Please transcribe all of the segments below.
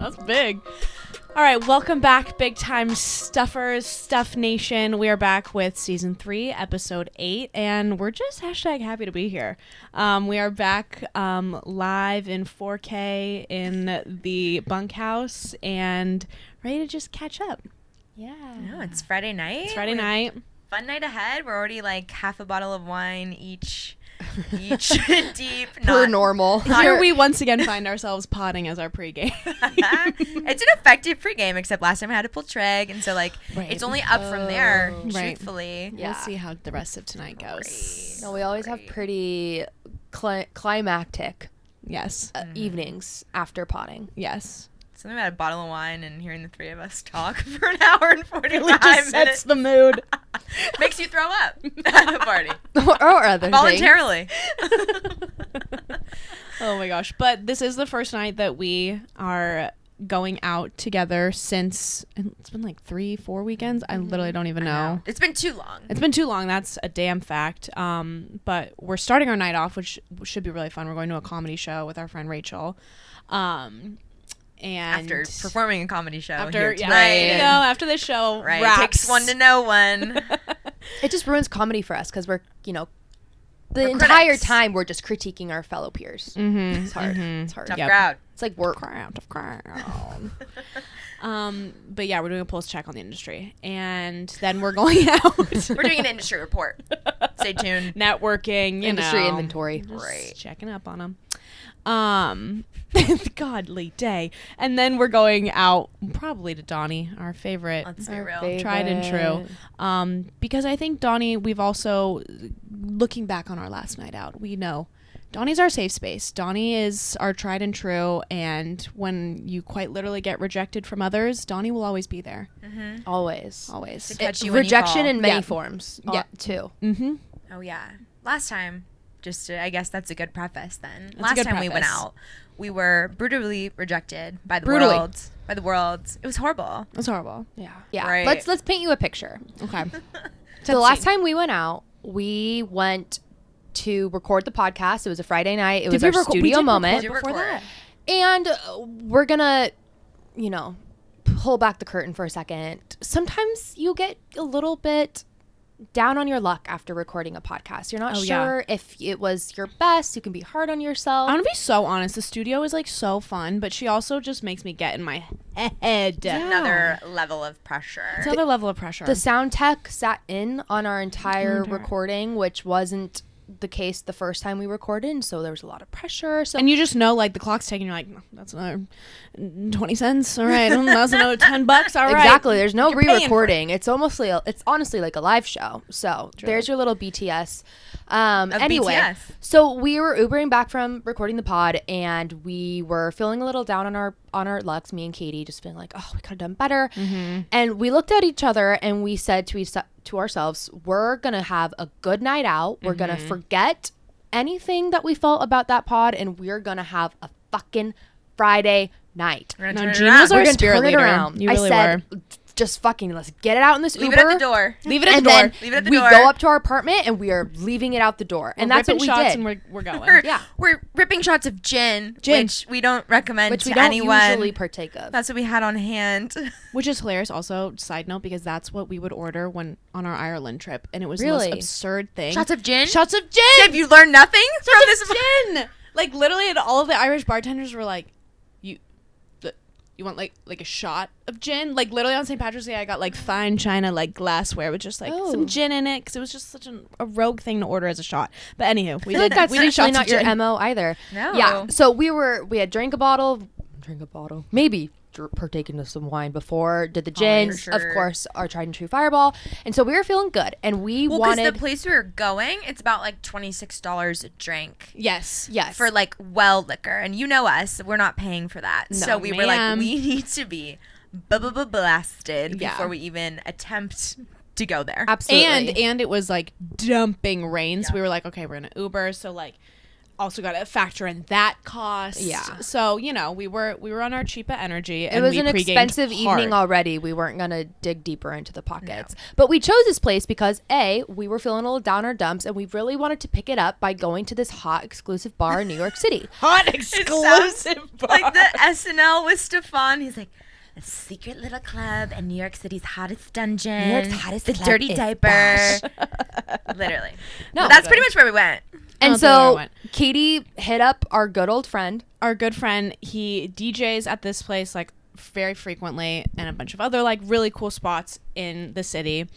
That's big. All right, welcome back, big time stuffers, Stuff Nation. We are back with season 3, episode 8, and we're just #happy to be here. We are back live in 4K in the bunkhouse and ready to just catch up. Yeah. No, it's Friday night. It's Friday night. Fun night ahead. We're already like half a bottle of wine each deep. Per normal. Here we once again find ourselves potting as our pregame. It's an effective pregame, except last time I had to pull treg, and so like it's only up from there, truthfully. Yeah. We'll see how the rest of tonight goes. No, we always have pretty climactic evenings after potting. Yes. Something about a bottle of wine and hearing the three of us talk for an hour and 45 minutes. Sets the mood. Makes you throw up at a party. or other Voluntarily. Oh my gosh. But this is the first night that we are going out together since it's been like 3-4 weekends. I literally don't even know. It's been too long. It's been too long. That's a damn fact. But we're starting our night off, which should be really fun. We're going to a comedy show with our friend Rachel. And after performing a comedy show after this show wraps. Takes one to know one. It just ruins comedy for us because we're the entire time we're just critiquing our fellow peers. Mm-hmm. It's hard. Mm-hmm. It's hard. Tough crowd. It's like work. Tough crowd. But yeah, we're doing a pulse check on the industry, and then we're going out. We're doing an industry report. Stay tuned. Networking, industry inventory. Just checking up on them. Godly day. And then we're going out probably to Donnie, our favorite. Let's be real. Tried and true. Because I think Donnie, we've also, looking back on our last night out, we know Donnie's our safe space. Donnie is our tried and true. And when you quite literally get rejected from others, Donnie will always be there. Mm-hmm. Always. To catch you when rejection you fall. in many forms. Too. Mm-hmm. Oh, yeah. Last time, I guess that's a good preface then. That's last time we went out, we were brutally rejected by the world. It was horrible. It was horrible. Yeah. Right. Let's paint you a picture. Okay. So the last time we went out, we went to record the podcast. It was a Friday night. It was our studio moment. Before that. And we're gonna, pull back the curtain for a second. Sometimes you get a little bit down on your luck after recording a podcast. You're not sure if it was your best. You can be hard on yourself. I'm gonna be so honest. The studio is like so fun, but she also just makes me get in my head. Yeah. Another level of pressure. It's another level of pressure. The sound tech sat in on our entire recording, which wasn't the case the first time we recorded, and so there was a lot of pressure. So and you just know, like, the clock's ticking. You're like, no, that's another 20 cents. All right, that's another $10. All right, exactly. There's no re-recording. It's honestly like a live show. So there's your little BTS. Anyway, BTS. So we were Ubering back from recording the pod, and we were feeling a little down on our lucks. Me and Katie just feeling like, oh, we could have done better. Mm-hmm. And we looked at each other and we said to ourselves, we're gonna have a good night out. We're gonna forget anything that we felt about that pod, and we're gonna have a fucking Friday night. We're No, gonna Gina was our spirit leader. Around. You really I said, were. Just fucking let's get it out in this Leave Uber. it at the door. Leave it at and the door. Then we go up to our apartment and we are leaving it out the door. And that's what we shots did. And we're going. We're ripping shots of gin, which we don't recommend which we to don't anyone. usually partake of. That's what we had on hand. Which is hilarious. Also, side note, because that's what we would order when on our Ireland trip, and it was Really? the most absurd thing. Shots of gin? Shots of gin. Have you learned nothing from this? Gin. Like literally, and all of the Irish bartenders were like, you want like a shot of gin? Like literally on St. Patrick's Day, I got like fine china like glassware with just like some gin in it, because it was just such a rogue thing to order as a shot. But anywho, we did actually shots not of gin. your MO either. No. Yeah. So we had drank a bottle, maybe partaken of some wine before, did the gin, of course, our tried and true Fireball, and so we were feeling good, and we wanted. Because the place we were going, it's about like $26 a drink. Yes. For like liquor, and you know us, we're not paying for that. No, so we were like, we need to be blasted before we even attempt to go there. Absolutely. And it was like dumping rain, so we were like, okay, we're gonna Uber. So like, also got to factor in that cost. Yeah. So, you know, we were on our cheaper energy. It was an expensive evening already. We weren't going to dig deeper into the pockets. No. But we chose this place because, A, we were feeling a little down our dumps, and we really wanted to pick it up by going to this hot, exclusive bar in New York City. Hot, exclusive bar. Like the SNL with Stefan. He's like, a secret little club in New York City's hottest dungeon. New York's hottest the club dirty is diaper. Literally. No, but that's pretty much where we went. And so Katie hit up our good old friend. Our good friend, he DJs at this place like very frequently and a bunch of other like really cool spots in the city.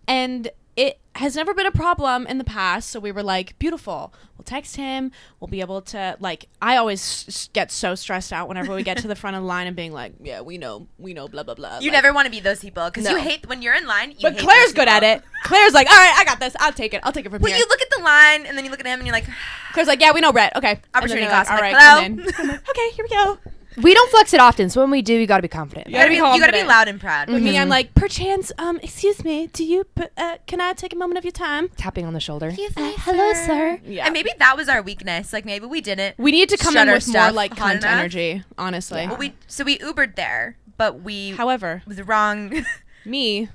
And it has never been a problem in the past. So we were like, beautiful. We'll text him. We'll be able to like, I always get so stressed out whenever we get to the front of the line and being like, yeah, we know, blah, blah, blah. You like, never want to be those people because you hate when you're in line. But Claire's good at it. Claire's like, all right, I got this. I'll take it from here. Well, you look at the line and then you look at him and you're like. Claire's like, yeah, we know Brett. Okay. Opportunity cost. All right, hello. come in. Okay, here we go. We don't flex it often, so when we do, you got to be confident. You gotta be loud and proud. With me, I'm like, perchance, excuse me, can I take a moment of your time? Tapping on the shoulder. Hello, sir. Yeah. And maybe that was our weakness. Like maybe we didn't. We need to come in with more like cunt energy, honestly. Yeah. Well, we Ubered there, but however, was wrong. Me,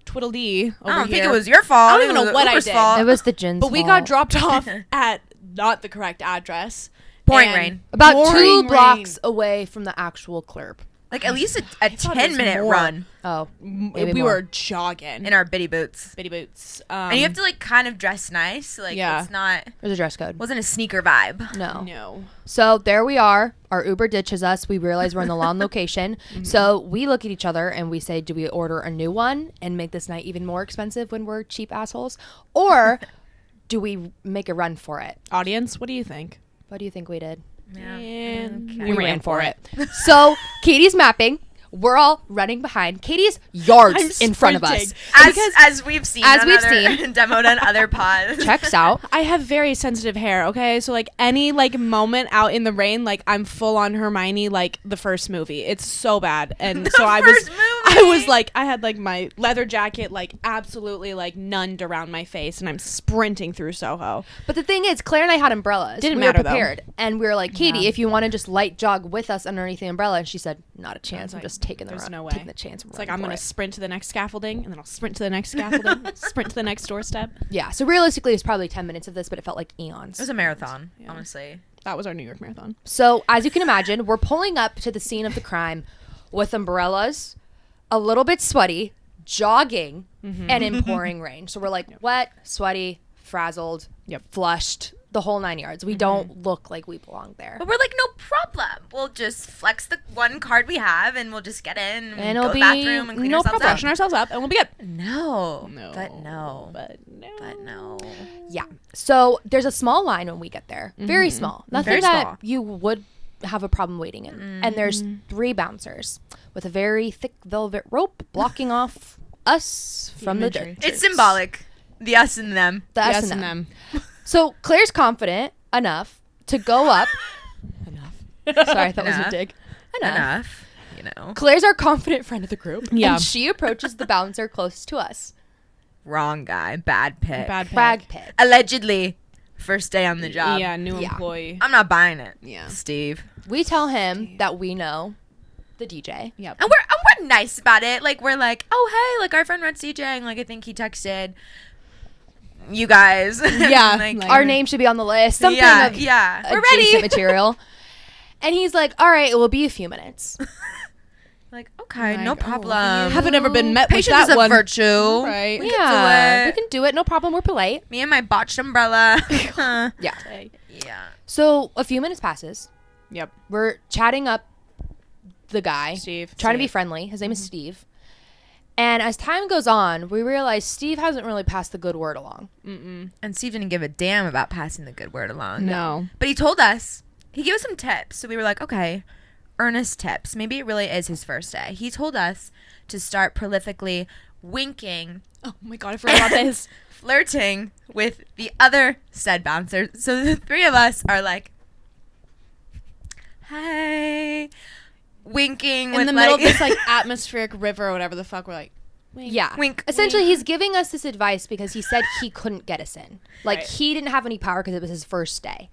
Twiddledee over I don't here. think it was your fault. I don't even know what Uber's I did. fault. It was the gin's But we fault. got dropped off at not the correct address. Pouring rain. About Pouring 2 blocks away from the actual club. Like at least a 10-minute run. Oh, We were jogging in our bitty boots. And you have to like kind of dress nice. Like it's not. There's a dress code. Wasn't a sneaker vibe. No. So there we are. Our Uber ditches us. We realize we're in the long location. So we look at each other and we say, do we order a new one and make this night even more expensive when we're cheap assholes? Or do we make a run for it? Audience, what do you think? What do you think we did? Yeah. And Okay. we ran for it. So Katie's mapping. We're all running behind. Katie's yards in front of us. As we've seen demoed on other pods. Checks out. I have very sensitive hair, okay? So like any like moment out in the rain, like I'm full on Hermione like the first movie. It's so bad. And so I was like I had like my leather jacket like absolutely like nunned around my face and I'm sprinting through Soho. But the thing is, Claire and I had umbrellas. Didn't we matter were prepared. Though. And we were like, Katie, if you want to just light jog with us underneath the umbrella. And she said, not a chance. I'm just taking the run. No way. Taking the chance. It's like I'm going to sprint to the next scaffolding and then I'll sprint to the next scaffolding, sprint to the next doorstep. Yeah. So realistically, it's probably 10 minutes of this, but it felt like eons. It was a marathon, honestly. That was our New York marathon. So as you can imagine, we're pulling up to the scene of the crime with umbrellas, a little bit sweaty, jogging, and in pouring rain. So we're like wet, sweaty, frazzled, flushed, the whole 9 yards. We don't look like we belong there. But we're like, no problem. We'll just flex the one card we have and we'll just get in and it'll go to be the bathroom and clean ourselves up. Freshen ourselves up and we'll be good. No. Yeah. So there's a small line when we get there. Very small. Nothing that you would have a problem waiting in. And there's 3 bouncers with a very thick velvet rope blocking off us from the dirt. It's symbolic. The us and them. The us and them. So Claire's confident enough to go up. Sorry, that was a dig. Enough. You know. Claire's our confident friend of the group. Yeah. And she approaches the bouncer closest to us. Wrong guy. Bad pick. Brag pick. Allegedly. First day on the job. Yeah, new employee. I'm not buying it. Yeah. Steve. We tell him that we know the DJ. Yep. And we're nice about it. Like we're like, oh hey, like our friend Red's DJing. Like I think he texted you guys. Yeah. like our name should be on the list. Something of we're ready. material. And he's like, all right, it will be a few minutes. Like, okay, Like, no problem. Haven't ever been met Patience with that is a one. virtue. Right. We We can do it. No problem. We're polite. Me and my botched umbrella. Yeah. Yeah. So a few minutes passes. Yep. We're chatting up the guy. Steve. Trying to be friendly. His name is Steve. And as time goes on, we realize Steve hasn't really passed the good word along. And Steve didn't give a damn about passing the good word along. No. But he told us. He gave us some tips. So we were like, okay, earnest tips. Maybe it really is his first day. He told us to start prolifically winking. Oh my god, I forgot about this. Flirting with the other said bouncer. So the 3 of us are like, hi. Winking In the middle of this like atmospheric river or whatever the fuck, we're like, wink. Yeah. Wink. Essentially, he's giving us this advice because he said he couldn't get us in. Like, Right. he didn't have any power because it was his first day.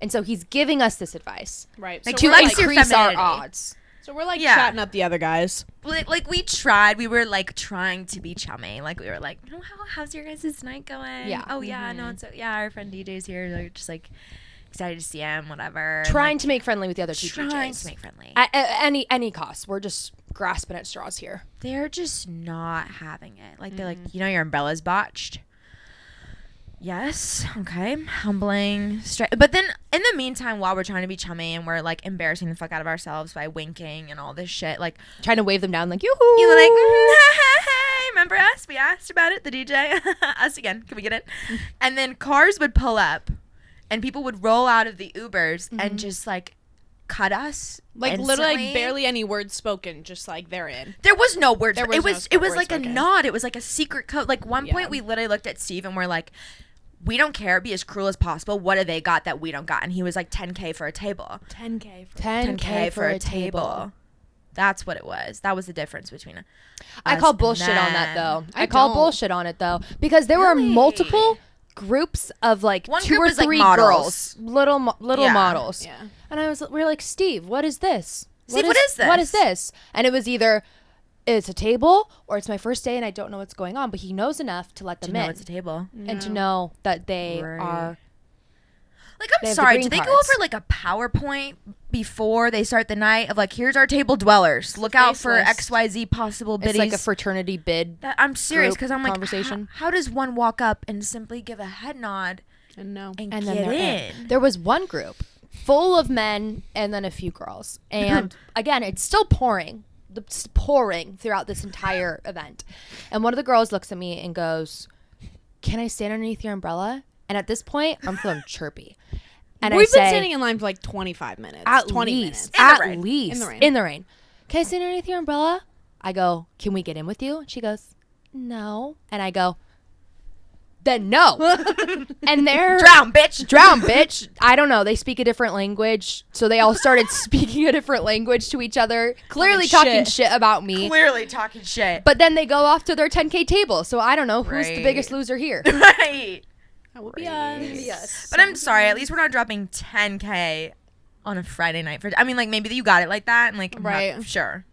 And so he's giving us this advice. Right. Like, So to we're Increase our femininity. odds. So we're like Yeah. chatting up the other guys. Like we tried. We were like trying to be chummy. Like we were like, oh, how's your guys' night going? Yeah. Oh yeah, no, it's our friend DJ's here. Like just like excited to see him, whatever. And, Trying like, to make friendly with the other two trying DJs. to make friendly. At any cost. We're just grasping at straws here. They're just not having it. Like they're like, your umbrella's botched. Yes. Okay. Humbling. But then in the meantime, while we're trying to be chummy and we're like embarrassing the fuck out of ourselves by winking and all this shit, like Trying to wave them down like, yoo-hoo. you were like, hey, remember us? We asked about it. The DJ. Us again. Can we get it? And then cars would pull up and people would roll out of the Ubers and just like cut us. Like literally instantly. like barely any words spoken, just like they're in. There was no words. There was It no was it was words like a spoken. nod. It was like a secret code. Like one Yeah. point we literally looked at Steve and we're like, we don't care. Be as cruel as possible. What do they got that we don't got? And he was like 10K for a table. 10K. 10K for a table. That's what it was. That was the difference between us I call and bullshit on that, them. though. I call don't. bullshit on it, though. Because there were Really? multiple groups of like One two group or was, like, three models. girls. Little Yeah. models. Yeah. And we were like, Steve, what is this? Steve, what is this? What is this? And it was either it's a table or it's my first day and I don't know what's going on. But he knows enough to let To them know in it's a table. and to know that they Right. are. Like, They I'm have the sorry. green Did they go cards. over like a PowerPoint before they start the night of like, here's our table dwellers. Look out face for list. XYZ possible biddies. It's like a fraternity bid. I'm serious group because I'm like, conversation. how does one walk up and simply give a head nod And no. and And then get they're in? There was one group full of men and then a few girls. And again, it's still pouring. It's pouring throughout this entire event. And one of the girls looks at me and goes, "Can I stand underneath your umbrella?" And at this point, I'm feeling chirpy. And We've I say, been standing in line for like 25 minutes. at 20 least, minutes. at rain. least, In the rain. in the rain. Can I stand underneath your umbrella? I go, "Can we get in with you?" And she goes, "No." And I go, "Then no." And they're Drown, bitch. drown, bitch. I don't know. They speak a different language. So they all started speaking a different language to each other, clearly talking shit about me. Clearly talking shit. But then they go off to their 10K table. So I don't know who's the Right. biggest loser here. Right. That would be us. Yes. But I'm sorry. At least we're not dropping 10K on a Friday night. I mean, like, maybe you got it like that. And, like, I'm Right. sure.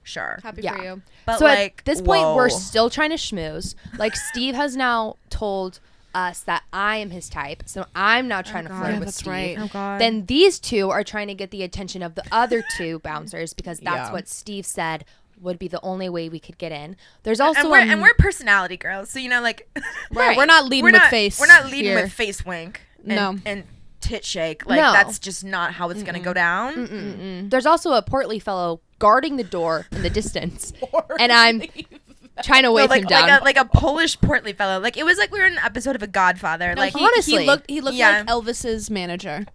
Happy Yeah. for you. But, So like, at this point, whoa. we're still trying to schmooze. Like, Steve has now told us that I am his type. So I'm now trying to God. flirt Yeah, with that's Steve. right. Oh, God. Then these two are trying to get the attention of the other two bouncers because that's Yeah. what Steve said would be the only way we could get in. There's also and we're personality girls. So, like. Right. We're not leading we're with not, face. We're not leading here. with face wink. And, No. And tit shake. Like, No. that's just not how it's going to go down. There's also a portly fellow guarding the door in the distance, and I'm trying to No, wave like, him down. like a Polish portly fellow. Like, it was like we were in an episode of a Godfather. No, like, honestly. he looked Yeah. like Elvis's manager.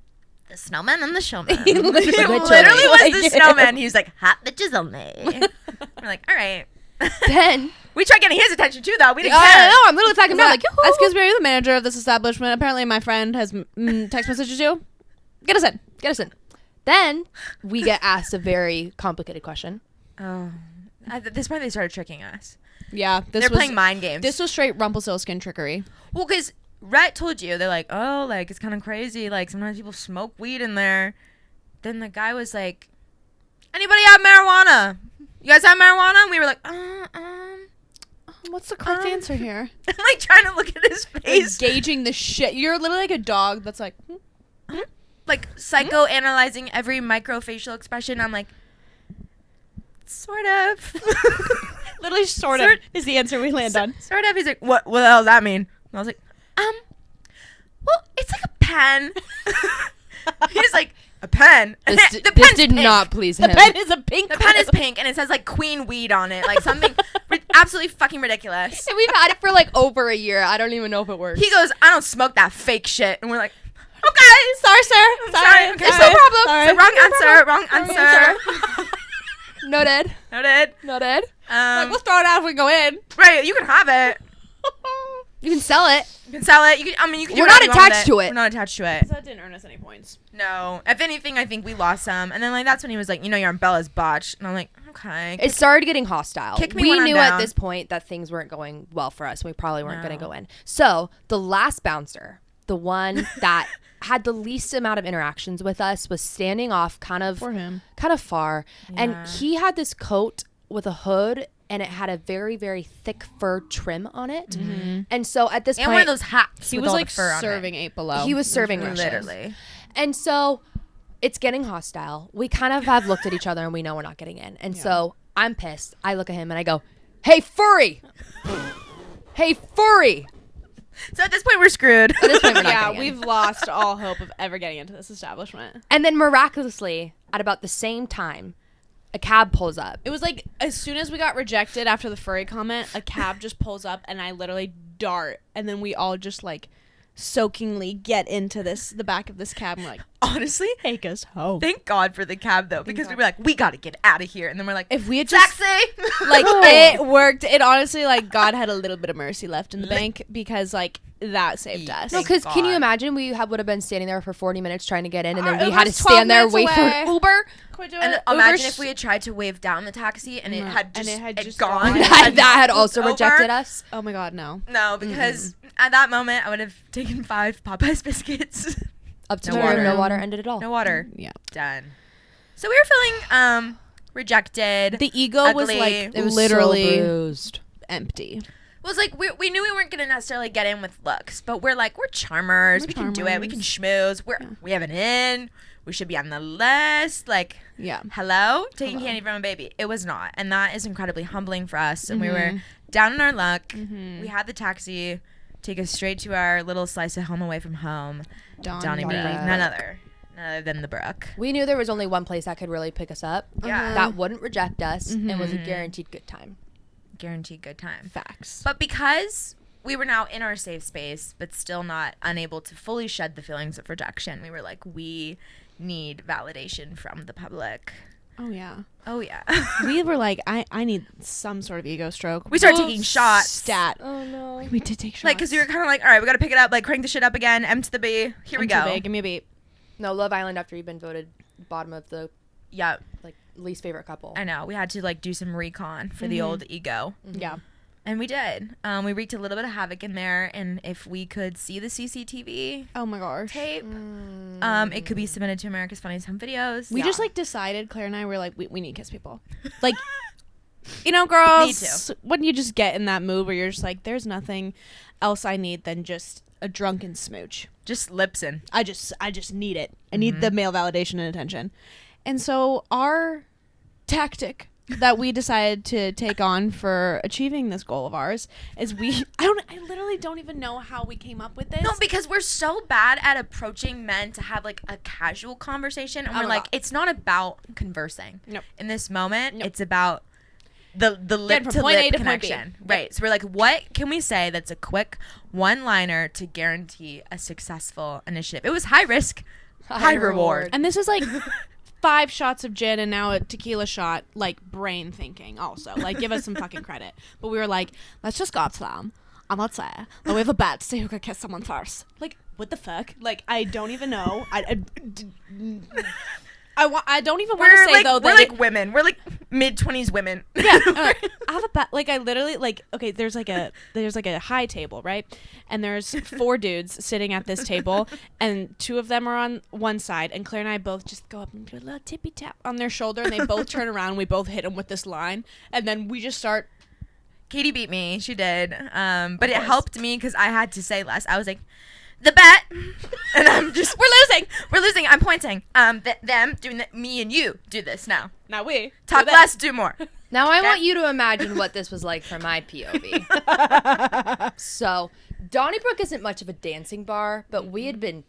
the snowman and the showman. He He literally literally was like the it. snowman. He was like, hot bitches only. We're like, all right. Then We tried getting his attention too, though. We didn't I care. don't know. I'm literally talking about like, yoo-hoo. Excuse me, are you the manager of this establishment? Apparently, my friend has text messages you. Get us in. Get us in. Then we get asked a very complicated question. Oh. At this point, they started tricking us. Yeah, They're playing mind games. This was straight Rumpelstiltskin trickery. Well, because Rhett told you, they're like, oh, like, it's kind of crazy. Like, sometimes people smoke weed in there. Then the guy was like, anybody have marijuana? You guys have marijuana? And we were like, What's the correct answer here? I'm like trying to look at his face. Gauging the shit. You're literally like a dog that's like, Like, psychoanalyzing every microfacial expression. I'm like, sort of. literally sort of is the answer we land on. Sort of. He's like, what the hell does that mean? And I was like, well, it's like a pen. He's like, a pen? This, The this pen's did pink. not please The him. pen is a pink. The pen is pink, and it says, like, queen weed on it. Like, something absolutely fucking ridiculous. And we've had it for like over a year. I don't even know if it works. He goes, I don't smoke that fake shit. And we're like, okay. Sorry, sir. I'm sorry. Okay, Sorry. no problem. Sorry. So wrong answer. Noted. Noted. Noted. Like, we'll throw it out if we go in. Right, you can have it. You can sell it. You can sell it. You can. I mean, you can. do We're whatever not you want attached with to it. We're not attached to it. That didn't earn us any points. No. If anything, I think we lost some. And then like that's when he was like, your umbrella's botched. And I'm like, okay. It started getting hostile. Kick me We when I'm knew at down. this point that things weren't going well for us. We probably weren't going to No. go in. So the last bouncer the one that had the least amount of interactions with us, was standing off kind of far. Yeah. And he had this coat with a hood, and it had a very, very thick fur trim on it. Mm-hmm. And so at this And point, one of those hats. He with was all like the fur on it. serving 8 Below. he was serving Russian. Literally. And so it's getting hostile. We kind of have looked at each other and we know we're not getting in. And so I'm pissed. I look at him and I go, "Hey, furry! Hey, furry!" So at this point, we're screwed. At this point, we're not Yeah, getting in. we've lost all hope of ever getting into this establishment. And then miraculously, at about the same time, a cab pulls up. It was like as soon as we got rejected after the furry comment, a cab just pulls up and I literally dart, and then we all just like soakingly get into the back of this cab and we're like, Honestly, take us home. thank God for the cab though, because we were like, we gotta get out of here, and then we're like, If we had just taxi. like it worked, it honestly like God had a little bit of mercy left in the bank because like that saved us. No, Thank because can you God. imagine would have been standing there for 40 minutes trying to get in, and then Our we had to Uber's 12 stand there minutes wait for away. an Uber. Quit doing And it. imagine Uber's- if we had tried to wave down the taxi and it had And just it had just gone. gone. that had knocked also over. rejected us. Oh my God, no. No, because at that moment I would have taken 5 Popeyes biscuits. Up to No no water. no water ended at all. No water. Yeah. Done. So we were feeling rejected. The ego was Ugly. like It was literally so bruised. empty. It was like we knew we weren't gonna necessarily get in with looks, but we're like, we're charmers. We're we can do it. We can charmers. schmooze. We have an in. We should be on the list. Like, Yeah. hello, taking Hello. candy from a baby. It was not, and that is incredibly humbling for us. And we were Mhm. down in our luck. Mhm. We had the taxi take us straight to our little slice of home away from home. Donnie Brook. Brook. None other than the Brook. We knew there was only one place that could really pick us up. Yeah. That wouldn't reject us and was a Mhm. guaranteed good time. Guaranteed good time. Facts. But because we were now in our safe space, but still not unable to fully shed the feelings of rejection, we were like, we need validation from the public. Oh yeah. Oh, yeah. We were like, I need some sort of ego stroke. We started taking shots. Stat. Oh no. We did take shots. Like, because we were kind of like, all right, we got to pick it up, like, crank the shit up again, M to the B. Here we I'm too go. big. Give me a beat. No, Love Island after you've been voted bottom of the Yeah, like least favorite couple. I know. We had to, like, do some recon for the old ego. Yeah. And we did. We wreaked a little bit of havoc in there, and if we could see the CCTV Oh my gosh. tape, it could be submitted to America's Funniest Home Videos. We just like decided, Claire and I were like, we need Kiss People. Like, you know, girls, when you just get in that mood where you're just like, there's nothing else I need than just a drunken smooch. just lipsin. I just need it. I need the male validation and attention. And so our tactic that we decided to take on for achieving this goal of ours is I literally don't even know how we came up with this. No, because we're so bad at approaching men to have like a casual conversation, and Oh we're my like, God. it's not about conversing. Nope. In this moment, Nope. it's about the lip from to point A lip to point B. connection. Yep. Right. So we're like, what can we say that's a quick one-liner to guarantee a successful initiative? It was high risk, high reward. And this is like 5 shots of gin and now a tequila shot, like brain thinking also. Like, give us some fucking credit. But we were like, let's just go up to them and let's say that we have a bet to see who could kiss someone first. Like, what the fuck? Like, I don't even know. I don't even want to say, like, though, we're that like women. We're like mid-20s women. yeah, I have a bet. Like, I literally, like, okay, there's like a high table, right? And there's 4 dudes sitting at this table, and 2 of them are on one side, and Claire and I both just go up and do a little tippy tap on their shoulder, and they both turn around, and we both hit them with this line, and then we just start. Katie beat me. She did. But it course. helped me because I had to say less. I was like, the bet. And I'm just, we're losing. I'm pointing. Them doing that. Me and you do this now. Now we Talk do less, do more. Now I Okay. want you to imagine what this was like from my POV. So, Donnybrook isn't much of a dancing bar, but we had been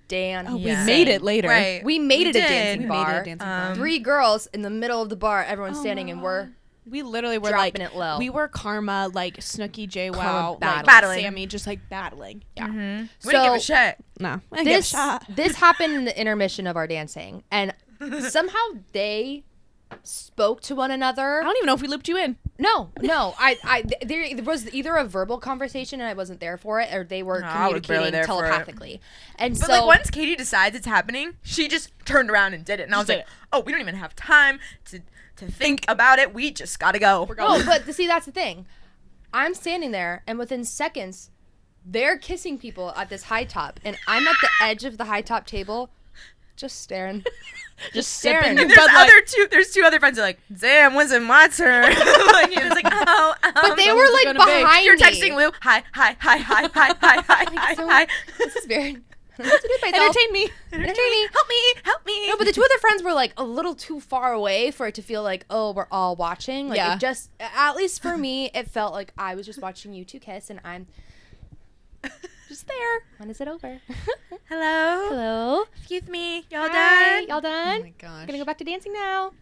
dancing. Oh, we Yeah. made it later. Right. We made it a did. dancing We made it a bar. dancing bar. 3 girls in the middle of the bar, everyone's Oh standing, my and we're God. We literally were dropping like, it low. we were Karma, like Snooki, J Karma Wow, like battling. Sammy, just like battling. Yeah. Mm-hmm. We So- didn't give a shit. No, I didn't give a this shot. this happened in the intermission of our dancing, and somehow they spoke to one another. I don't even know if we looped you in. No, there was either a verbal conversation and I wasn't there for it, or they were No, I was barely communicating there for it. telepathically. And But so like once Katie decides it's happening, she just turned around and did it. And I was Just like, did oh, we don't even have time to think about it. We just gotta go. no, but see, that's the thing. I'm standing there, and within seconds, they're kissing people at this high top, and I'm at the edge of the high top table, just staring. Just staring. And there's two other friends who are like, damn, when's it my turn? Like, it's like, oh, But they were like behind You're me. texting Lou, hi. This is weird. Entertain me. Help me. No, but the two other friends were like a little too far away for it to feel like, oh, we're all watching. Like, it just, at least for me, it felt like I was just watching you two kiss, and I'm just there. When is it over? Hello. Hello. Excuse me. Y'all Hi. done? Y'all done? Oh my gosh. Gonna go back to dancing now.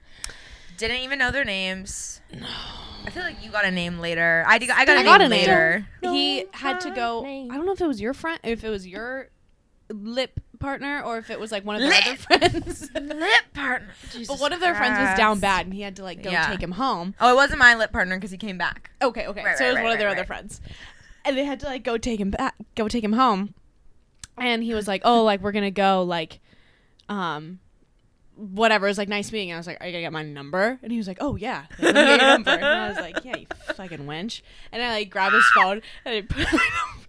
Didn't even know their names. No. I feel like you got a name later. I got a name later. He had to go. name. I don't know if it was your friend, if it was your lip partner, or if it was like one of their other friends. Lip partner. But one of their friends was down bad, and he had to like go take him home. Oh, it wasn't my lip partner because he came back. Okay. Right, So it was right, one of their right, other right. friends, and they had to like go take him home. And he was like, "Oh, like we're gonna go, like, whatever." It was like nice meeting. I was like, "Are you gonna get my number?" And he was like, "Oh yeah, let me get your number." And I was like, "Yeah, you fucking wench." And I like grabbed his phone and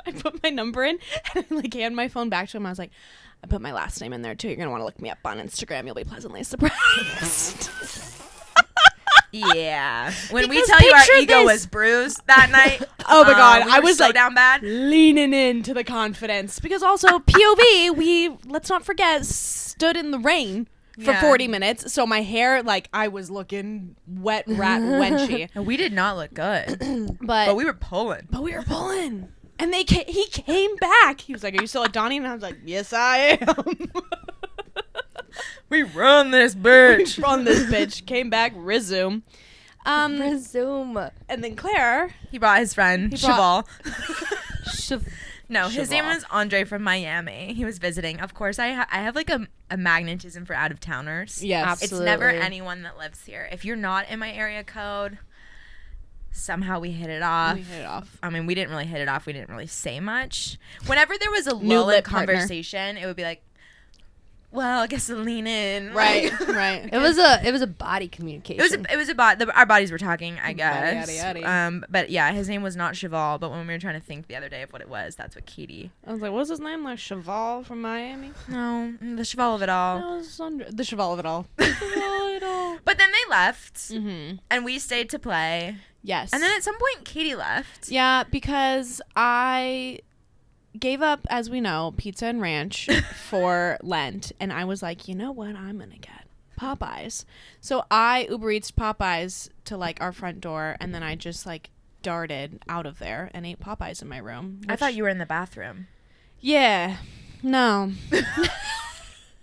I put my number in, and I like hand my phone back to him. I was like, "I put my last name in there too. You're gonna want to look me up on Instagram. You'll be pleasantly surprised." Yeah. When we Because tell you our picture ego this. was bruised that night. Oh my God, we I were was so like down bad. leaning into the confidence, because also POV, we, let's not forget, stood in the rain for Yeah. 40 minutes. So my hair, like, I was looking wet rat wenchy. We did not look good, But but we were pulling. we were pulling. And he came back. He was like, "Are you still at Donnie?" And I was like, "Yes, I am." We run this bitch. Run this bitch. Came back, resume. Resume. And then Claire. He brought his friend He Cheval. Shav- No, his name Cheval. was Andre from Miami. He was visiting. Of course, I have like a magnetism for out of towners. Yes. It's never Absolutely. anyone that lives here. If you're not in my area code, somehow we hit it off. We hit it off. I mean, we didn't really hit it off. We didn't really say much. Whenever there was a New lull in lip partner. conversation, it would be like, well, I guess I'll lean in. Right. It was a body communication. It was about our bodies were talking, I guess. Yada, yada. But yeah, his name was not Cheval. But when we were trying to think the other day of what it was, that's what Katie. I was like, "What's his name? Like Cheval from Miami?" No, the Cheval of it all. No, it's the Cheval of it all. Cheval of it all. But then they left, Mm-hmm. and we stayed to play. Yes. And then at some point, Katie left. yeah, because I gave up, as we know, pizza and ranch for Lent, and I was like, you know what, I'm gonna get Popeyes. So I Uber Eats Popeyes to like our front door, and then I just like darted out of there and ate Popeyes in my room. I which- thought you were in the bathroom. Yeah. No.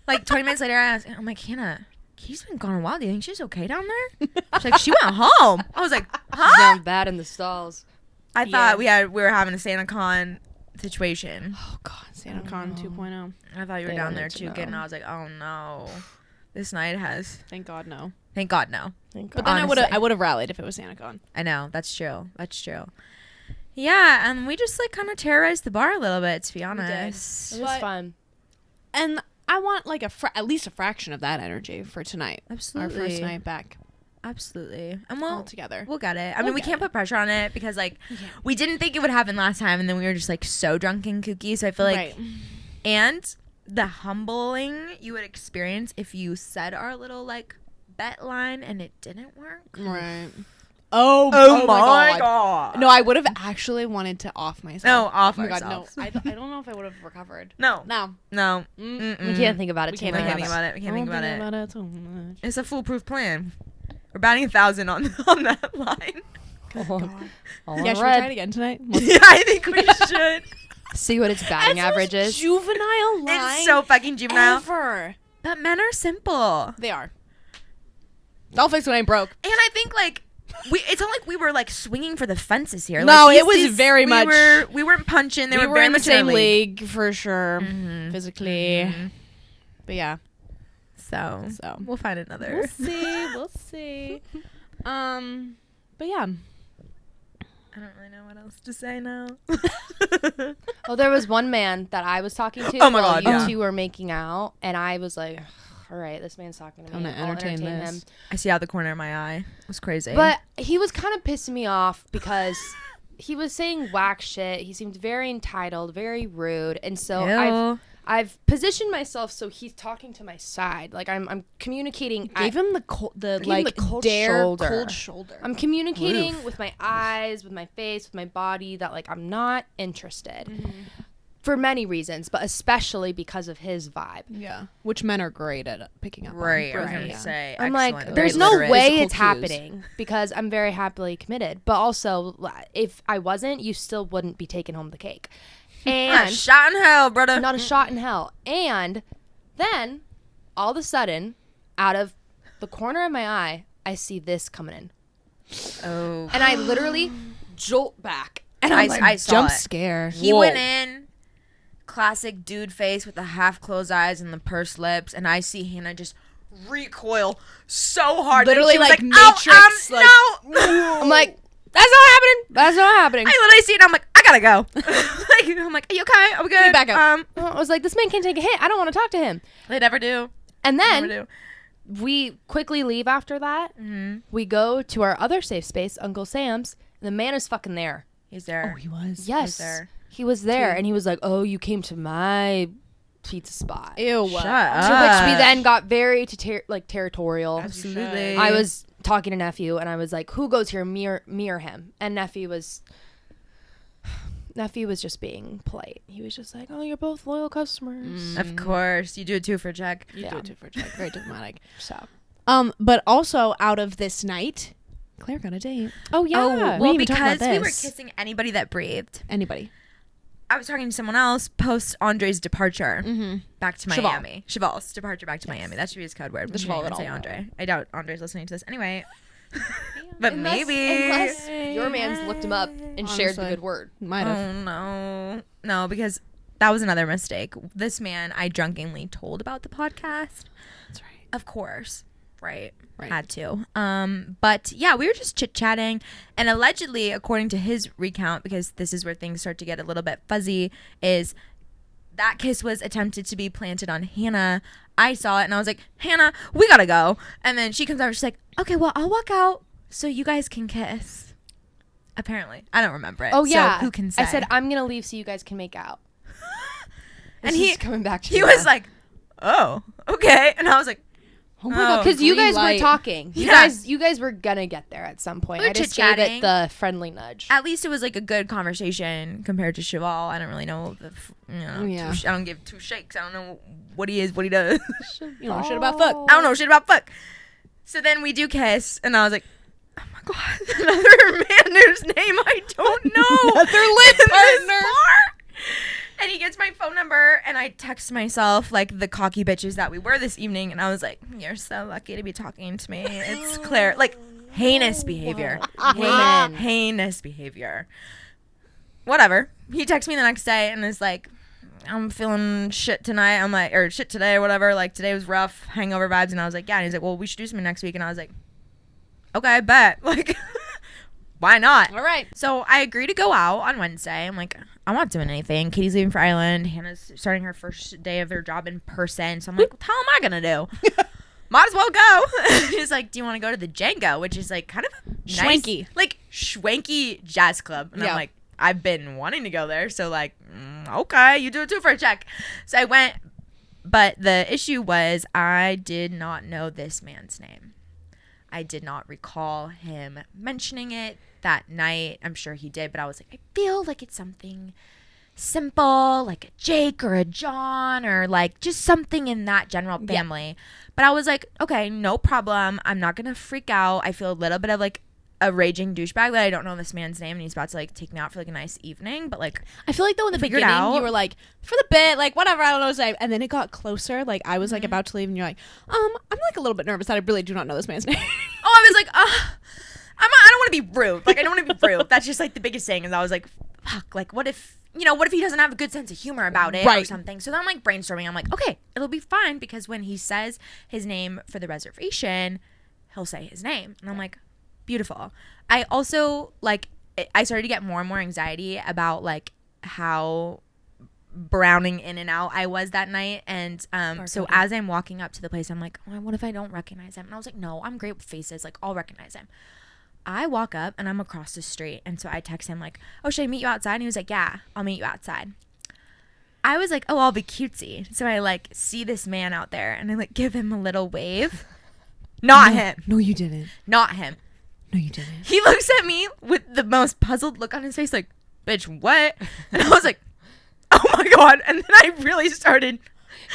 Like 20 minutes later, I asked, I'm like, Hannah, Katie's been gone a while. Do you think she's okay down there? She's like, she went home. I was like, huh? down bad in the stalls. I thought we were having a SantaCon situation. Oh God, SantaCon 2.0. I thought you were They down don't there need to too, know. kid, and I was like, oh no, this night has. Thank God, no. Thank God, no. But then Honestly. I would have rallied if it was SantaCon. I know, that's true. That's true. Yeah, and we just like kind of terrorized the bar a little bit, to be honest. It was But- fun. And I want like at least a fraction of that energy for tonight. Absolutely. Our first night back Absolutely. And all together. we'll get it. I We'll mean, we get can't it. put pressure on it because like we didn't think it would happen last time, and then we were just like so drunk and kooky. So I feel like, Right. and the humbling you would experience if you said our little like bet line and it didn't work. Right. Oh my God. No, I would have actually wanted to off myself. No, off Oh my God, ourselves. no. I don't know if I would have recovered. No. No. No. Mm. We can't think about it We too can't We much. can't think about it. We can't think Don't about it. too much. It's a foolproof plan. We're batting 1,000 on that line. All Yeah, in should we try it red. again tonight? Yeah, I think we should. See what its batting That's the average most is. juvenile line It's so fucking juvenile. ever. But men are simple. They are. I'll fix what ain't broke. And I think like it's not like we were like swinging for the fences here. No, Like, it was very much- We weren't punching. They we were very in the much in our same league. league for sure, Mhm. physically. Mhm. But yeah, So we'll find another. we'll see. We'll see. But yeah, I don't really know what else to say now. Oh, there was one man that I was talking to Oh my while God, you yeah. two were making out, and I was like, all right, this man's talking to me. I'm gonna I'll entertain this. him. I see out the corner of my eye. It was crazy. But he was kind of pissing me off because he was saying whack shit. He seemed very entitled, very rude, and so Ew. I've positioned myself so he's talking to my side. Like I'm communicating. Gave him the cold shoulder. I'm communicating with my eyes, with my face, with my body that like I'm not interested. For many reasons, but especially because of his vibe. Yeah. Which men are great at picking up Right. on. I was going to say. I'm excellent. like, there's Very no literate. way Physical it's cues. happening because I'm very happily committed. But also, if I wasn't, you still wouldn't be taking home the cake. Not a And shot in hell, brother. not a shot in hell. And then, all of a sudden, out of the corner of my eye, I see this coming in. Oh. And I literally jolt back. And I I'm like, I saw Jump it. scare. He Whoa. went in, classic dude face with the half closed eyes and the pursed lips, and I see Hannah just recoil so hard. Then Literally she was like "Oh, Matrix, like, no." I'm like, that's not happening. That's not happening. I literally see it. And I'm like, I gotta go. Like, I'm like, are you okay? Are we good? back up. I was like, this man can't take a hit. I don't want to talk to him. They never do. And They never then do. we quickly leave after that. Mm-hmm. We go to our other safe space, Uncle Sam's. And the man is fucking there. He's there. Oh, he was. Yes. there. He was there. And he was like, oh, you came to my pizza spot. Ew. Shut To up. which we then got very territorial. Absolutely. I was talking to nephew and I was like, who goes here, me or him? And nephew was just being polite. He was just like, oh, you're both loyal customers. Of course, you do it too for check. You do it too for a check. Very diplomatic. So But also out of this night, Claire got a date. oh yeah. Oh, Well, didn't even talk because about we were this. kissing anybody that breathed. Anybody. I was talking to someone else post Andre's departure back to Cheval. Miami. Cheval's departure back to Miami. That should be his code word. The Cheval Don't of it say all. Andre. I doubt Andre's listening to this anyway. But Unless your man's looked him up and shared the Honestly. good word. Might have. Oh no, because that was another mistake. This man I drunkenly told about the podcast. That's right. Of course, right. Right. Had to. But yeah, we were just chit chatting, and allegedly, according to his recount, because this is where things start to get a little bit fuzzy, is that kiss was attempted to be planted on Hannah. I saw it and I was like, Hannah, we gotta go. And then she comes over, she's like, okay, well, I'll walk out so you guys can kiss. Apparently. I don't remember it. Oh yeah. So who can say? I said I'm gonna leave so you guys can make out. and This is coming back to he me was now. like, oh, okay. And I was like, Oh my god. because you green guys light. were talking. Yeah. You guys were gonna get there at some point. We were I just gave chit-chatting. it the friendly nudge. at least it was like a good conversation compared to Cheval. I don't really know Yeah. I don't give two shakes. I don't know what he is, what he does. You know shit about fuck. I don't know shit about fuck. So then we do kiss, and I was like, oh my god, another man whose name I don't know. Another lit in this partner. bar. And he gets my phone number, and I text myself like the cocky bitches that we were this evening, and I was like, you're so lucky to be talking to me. It's Claire. Like, heinous behavior. Heinous behavior. Whatever. He texts me the next day and is like, I'm feeling shit tonight. I'm like, or shit today or whatever. Like, today was rough, hangover vibes. And I was like, yeah. And he's like, well, we should do something next week. And I was like, okay, I bet. Like, why not? All right. So I agree to go out on Wednesday. I'm like, I'm not doing anything. Katie's leaving for Ireland. Hannah's starting her first day of her job in person. So I'm like, what the hell am I going to do? Might as well go. He's like, do you want to go to the Django? Which is like kind of a nice, Schwanky. like schwanky jazz club. And Yeah. I'm like, I've been wanting to go there. So like, okay, you do it too for a check. So I went. But the issue was I did not know this man's name. I did not recall him mentioning it that night. I'm sure he did, but I was like, I feel like it's something simple, like a Jake or a John or like just something in that general family. But I was like, okay, no problem. I'm not going to freak out. I feel a little bit of like a raging douchebag that I don't know this man's name and he's about to like take me out for like a nice evening. But like, I feel like though in the Figured beginning out. you were like, for the bit, like whatever, I don't know what to say. And then it got closer. Like I was like about to leave and you're like, I'm like a little bit nervous that I really do not know this man's name. oh, I was like, I don't want to be rude. Like, I don't want to be rude. That's just like the biggest thing. And I was like, fuck, like what if he doesn't have a good sense of humor about it or Right. something? So then I'm like brainstorming. I'm like, okay, it'll be fine because when he says his name for the reservation, he'll say his name. And I'm like, beautiful. I also like, I started to get more and more anxiety about like how browning in and out I was that night. And so as I'm walking up to the place, I'm like, oh, what if I don't recognize him? And I was like, no, I'm great with faces. Like, I'll recognize him. I walk up and I'm across the street. And so I text him like, oh, should I meet you outside? And he was like, yeah, I'll meet you outside. I was like, oh, I'll be cutesy. So I like see this man out there and I like give him a little wave. Not him. No, you didn't. Not him. No, you didn't. He looks at me with the most puzzled look on his face like, bitch, what? And I was like, oh my God. And then I really started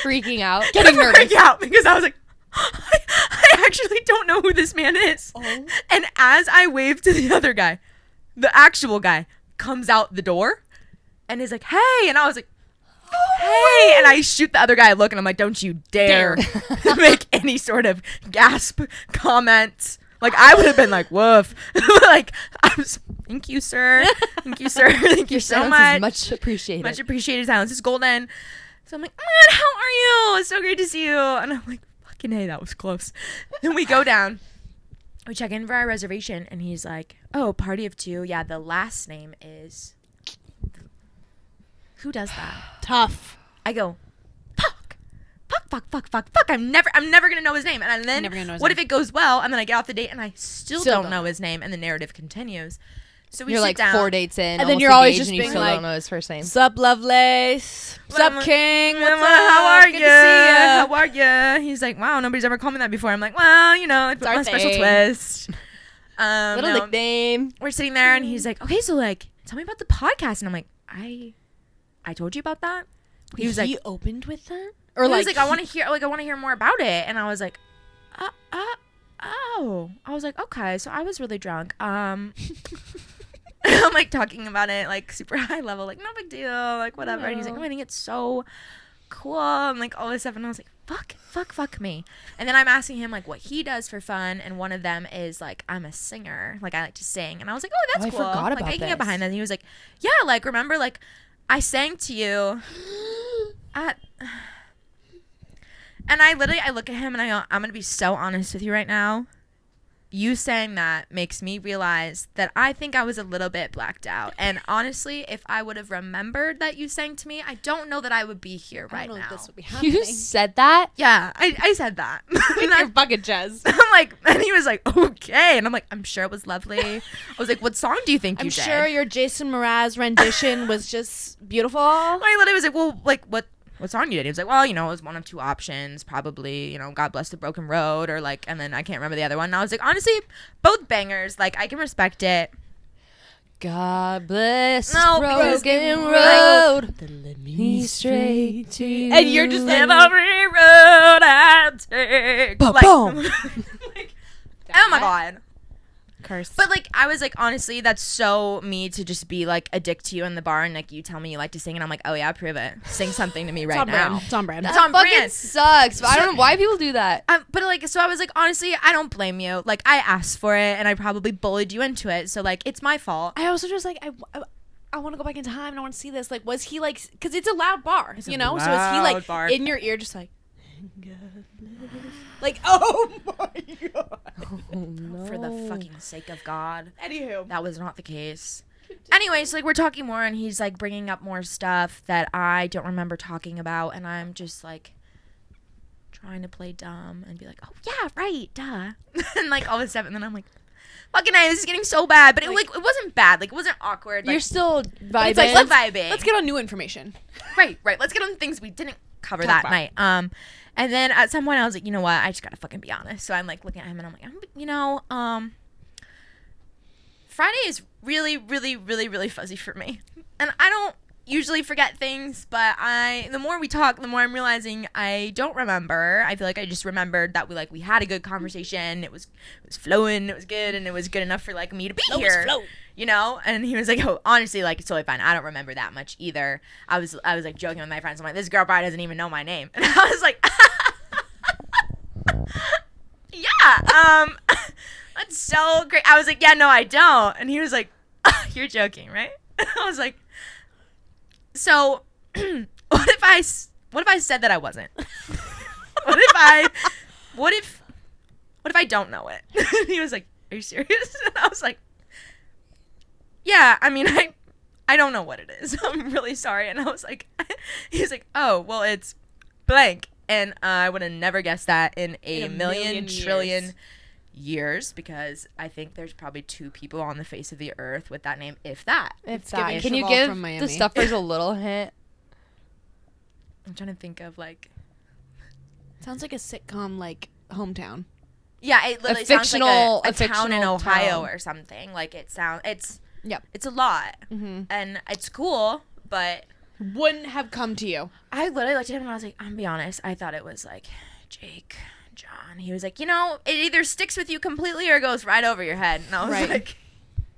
Freaking out. Getting nervous. freaking out because I was like, I actually don't know who this man is. Oh. And as I waved to the other guy, the actual guy comes out the door and is like, hey. And I was like, hey. And I shoot the other guy a look and I'm like, don't you dare make any sort of gasp comment. Like, I would have been like, woof. Like, I was, thank you, sir. Thank you, sir. Thank you so Silence much. is much appreciated. Much appreciated. Silence is golden. So I'm like, oh my God, how are you? It's so great to see you. And I'm like, fucking hey, that was close. Then we go down. We check in for our reservation. And he's like, oh, party of two. Yeah, the last name is... Who does that? Tough. I go, fuck. I'm never gonna know his name. And then Never gonna know his what name. if it goes well? And then I get off the date and I still don't know his name, and the narrative continues. So we You're sit like down. 4 dates in, And then almost you're always engaged, just and you being still like, don't know his first name. Sup, Lovelace? Sup, Well, King? What's up? How are Good you? to see ya. How are you? He's like, wow, nobody's ever called me that before. I'm like, well, you know, it's our my special thing. twist. Little no. nickname. We're sitting there and he's like, okay, so like, tell me about the podcast. And I'm like, I told you about that. He was like, opened with that? or he was like, I want to hear more about it. And I was like, oh. I was like, okay, so I was really drunk. I'm like talking about it like super high level, like no big deal, like whatever. And he's like, oh, I think it's so cool, and like all this stuff. And I was like, fuck me. And then I'm asking him like what he does for fun, and one of them is like, I'm a singer, like I like to sing. And I was like, oh, that's I cool. forgot Like about I can get this. behind that. And he was like, yeah, like remember like I sang to you at. And I look at him and I go, I'm gonna be so honest with you right now. You saying that makes me realize that I think I was a little bit blacked out. And honestly, if I would have remembered that you sang to me, I don't know that I would be here right now. This would be happening. You said that? Yeah, I said that. And You're fucking Jez. I'm like, and he was like, okay. And I'm like, I'm sure it was lovely. I was like, what song do you think I'm you did? sure your Jason Mraz rendition was just beautiful. I literally was like, well, like, what song you did? He was like, well, you know, it was one of two options, probably, you know, God Bless the Broken Road, or like, and then I can't remember the other one. And I was like, honestly, both bangers. Like, I can respect it. God bless No, this because- broken like- road. Then lead me straight to you. And you're just like, Every road I take. Boom, Like, boom. like, oh my God. Curse. But like, I was like, honestly, that's so me to just be like a dick to you in the bar, and like you tell me you like to sing, and I'm like, oh yeah, prove it. Sing something to me right now. It's on brand. That's That on fucking brand. sucks. But I don't know why people do that. But like, so I was like, honestly, I don't blame you. Like, I asked for it, and I probably bullied you into it. So like, it's my fault. I also just like I want to go back in time and I want to see this. Like, was he like? Because it's a loud bar, you know. So is he loud like bar. in your ear, just like, like, oh my God. For the fucking sake of God. Anywho, That was not the case. Anyways, like we're talking more and he's like bringing up more stuff that I don't remember talking about, and I'm just like trying to play dumb and be like, oh yeah, right, duh. And like all this stuff, and then I'm like, fucking hey, this is getting so bad. But it wasn't bad. Like it wasn't awkward. Like, You're still vibing. it's like, still vibing. let's get on new information. right. Let's get on things we didn't cover Talk that about. night. And then at some point I was like, you know what? I just gotta fucking be honest. So I'm like looking at him and I'm like, Friday is really, really, really, really fuzzy for me. And I don't usually forget things, but the more we talk, the more I'm realizing I don't remember. I feel like I just remembered that we had a good conversation. It was flowing, it was good, and it was good enough for like me to be here. You know? And he was like, oh, honestly, like, it's totally fine. I don't remember that much either. I was like joking with my friends. I'm like, this girl probably doesn't even know my name. And I was like, yeah, that's so great. I was like, yeah, no, I don't. And he was like, you're joking, right? I was like, so what if I said that I wasn't? what if I don't know it? And he was like, are you serious? And I was like, yeah, I mean, I don't know what it is. I'm really sorry. And I was like, he's like, oh, well, it's blank. And I would have never guessed that in a million years. trillion years, because I think there's probably 2 people on the face of the earth with that name, if that. It's Can giving you Cheval give from Miami. the stuffers a little hint? I'm trying to think of like. Sounds like a sitcom, like Hometown. Yeah, it literally sounds like a town in fictional Ohio town. or something. Like it's Yep. it's a lot, Mm-hmm. and it's cool, but Wouldn't have come to you. I literally looked at him and I was like, I'm gonna be honest, I thought it was like Jake, John. He was like, it either sticks with you completely or goes right over your head. And I was Right. like,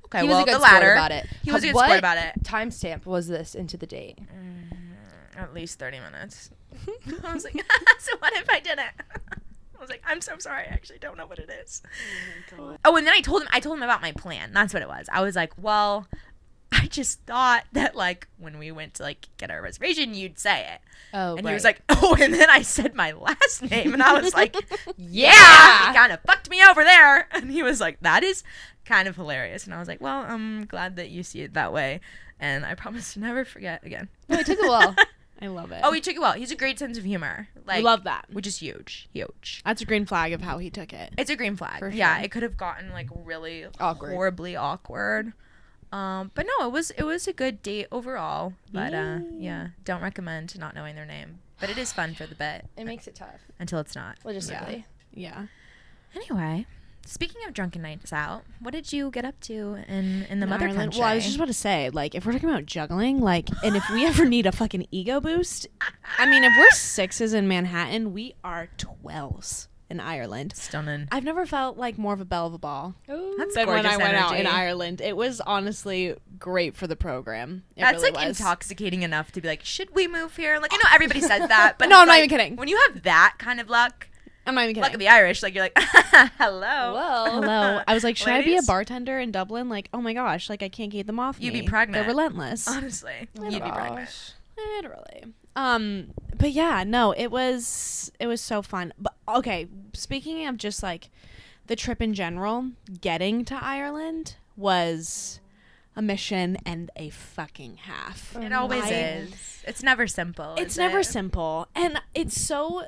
okay, He well, was a good the latter. sport about it. He was a good What sport about it. timestamp was this into the date? At least 30 minutes. I was like, so what if I didn't? I was like, I'm so sorry. I actually don't know what it is. Oh, and then I told him about my plan. That's what it was. I was like, well, I just thought that like when we went to like get our reservation, you'd say it. Oh, And right. he was like, oh, and then I said my last name, and I was like, yeah, he kind of fucked me over there. And he was like, that is kind of hilarious. And I was like, well, I'm glad that you see it that way, and I promise to never forget again. No, it took a while. I love it. Oh, he took it well. He's a great sense of humor. Like, I love that. which is huge. That's a green flag of how he took it. It's a green flag. For Yeah, sure. it could have gotten like really Awkward. horribly awkward. But no, it was a good date overall. But yeah, don't recommend not knowing their name. But it is fun for the bit It makes it tough, until it's not. logistically. Yeah. Anyway, speaking of drunken nights out, what did you get up to in the mother Ireland. country? Well, I was just about to say, like, if we're talking about juggling, like, and if we ever need a fucking ego boost, I mean, if we're 6s in Manhattan, we are 12s in Ireland. stunning. I've never felt like more of a belle of a ball That's than when gorgeous I went out in energy. Ireland. It was honestly great for the program. It That's really like was. intoxicating enough to be like, should we move here? Like, I know everybody says that, but No, it's I'm not like, even kidding. When you have that kind of luck, I'm not even luck kidding. of the Irish, like you're like, hello. Well, Hello. I was like, should I be a Ladies? bartender in Dublin? Like, oh my gosh, like I can't keep them off You'd me. be pregnant. They're relentless. Honestly, Oh you'd be my pregnant. gosh. Literally. But yeah, no, it was so fun. But okay, speaking of just like the trip in general, getting to Ireland was a mission and a fucking half. It always I- is. It's never simple. It's is never it? simple. And it's so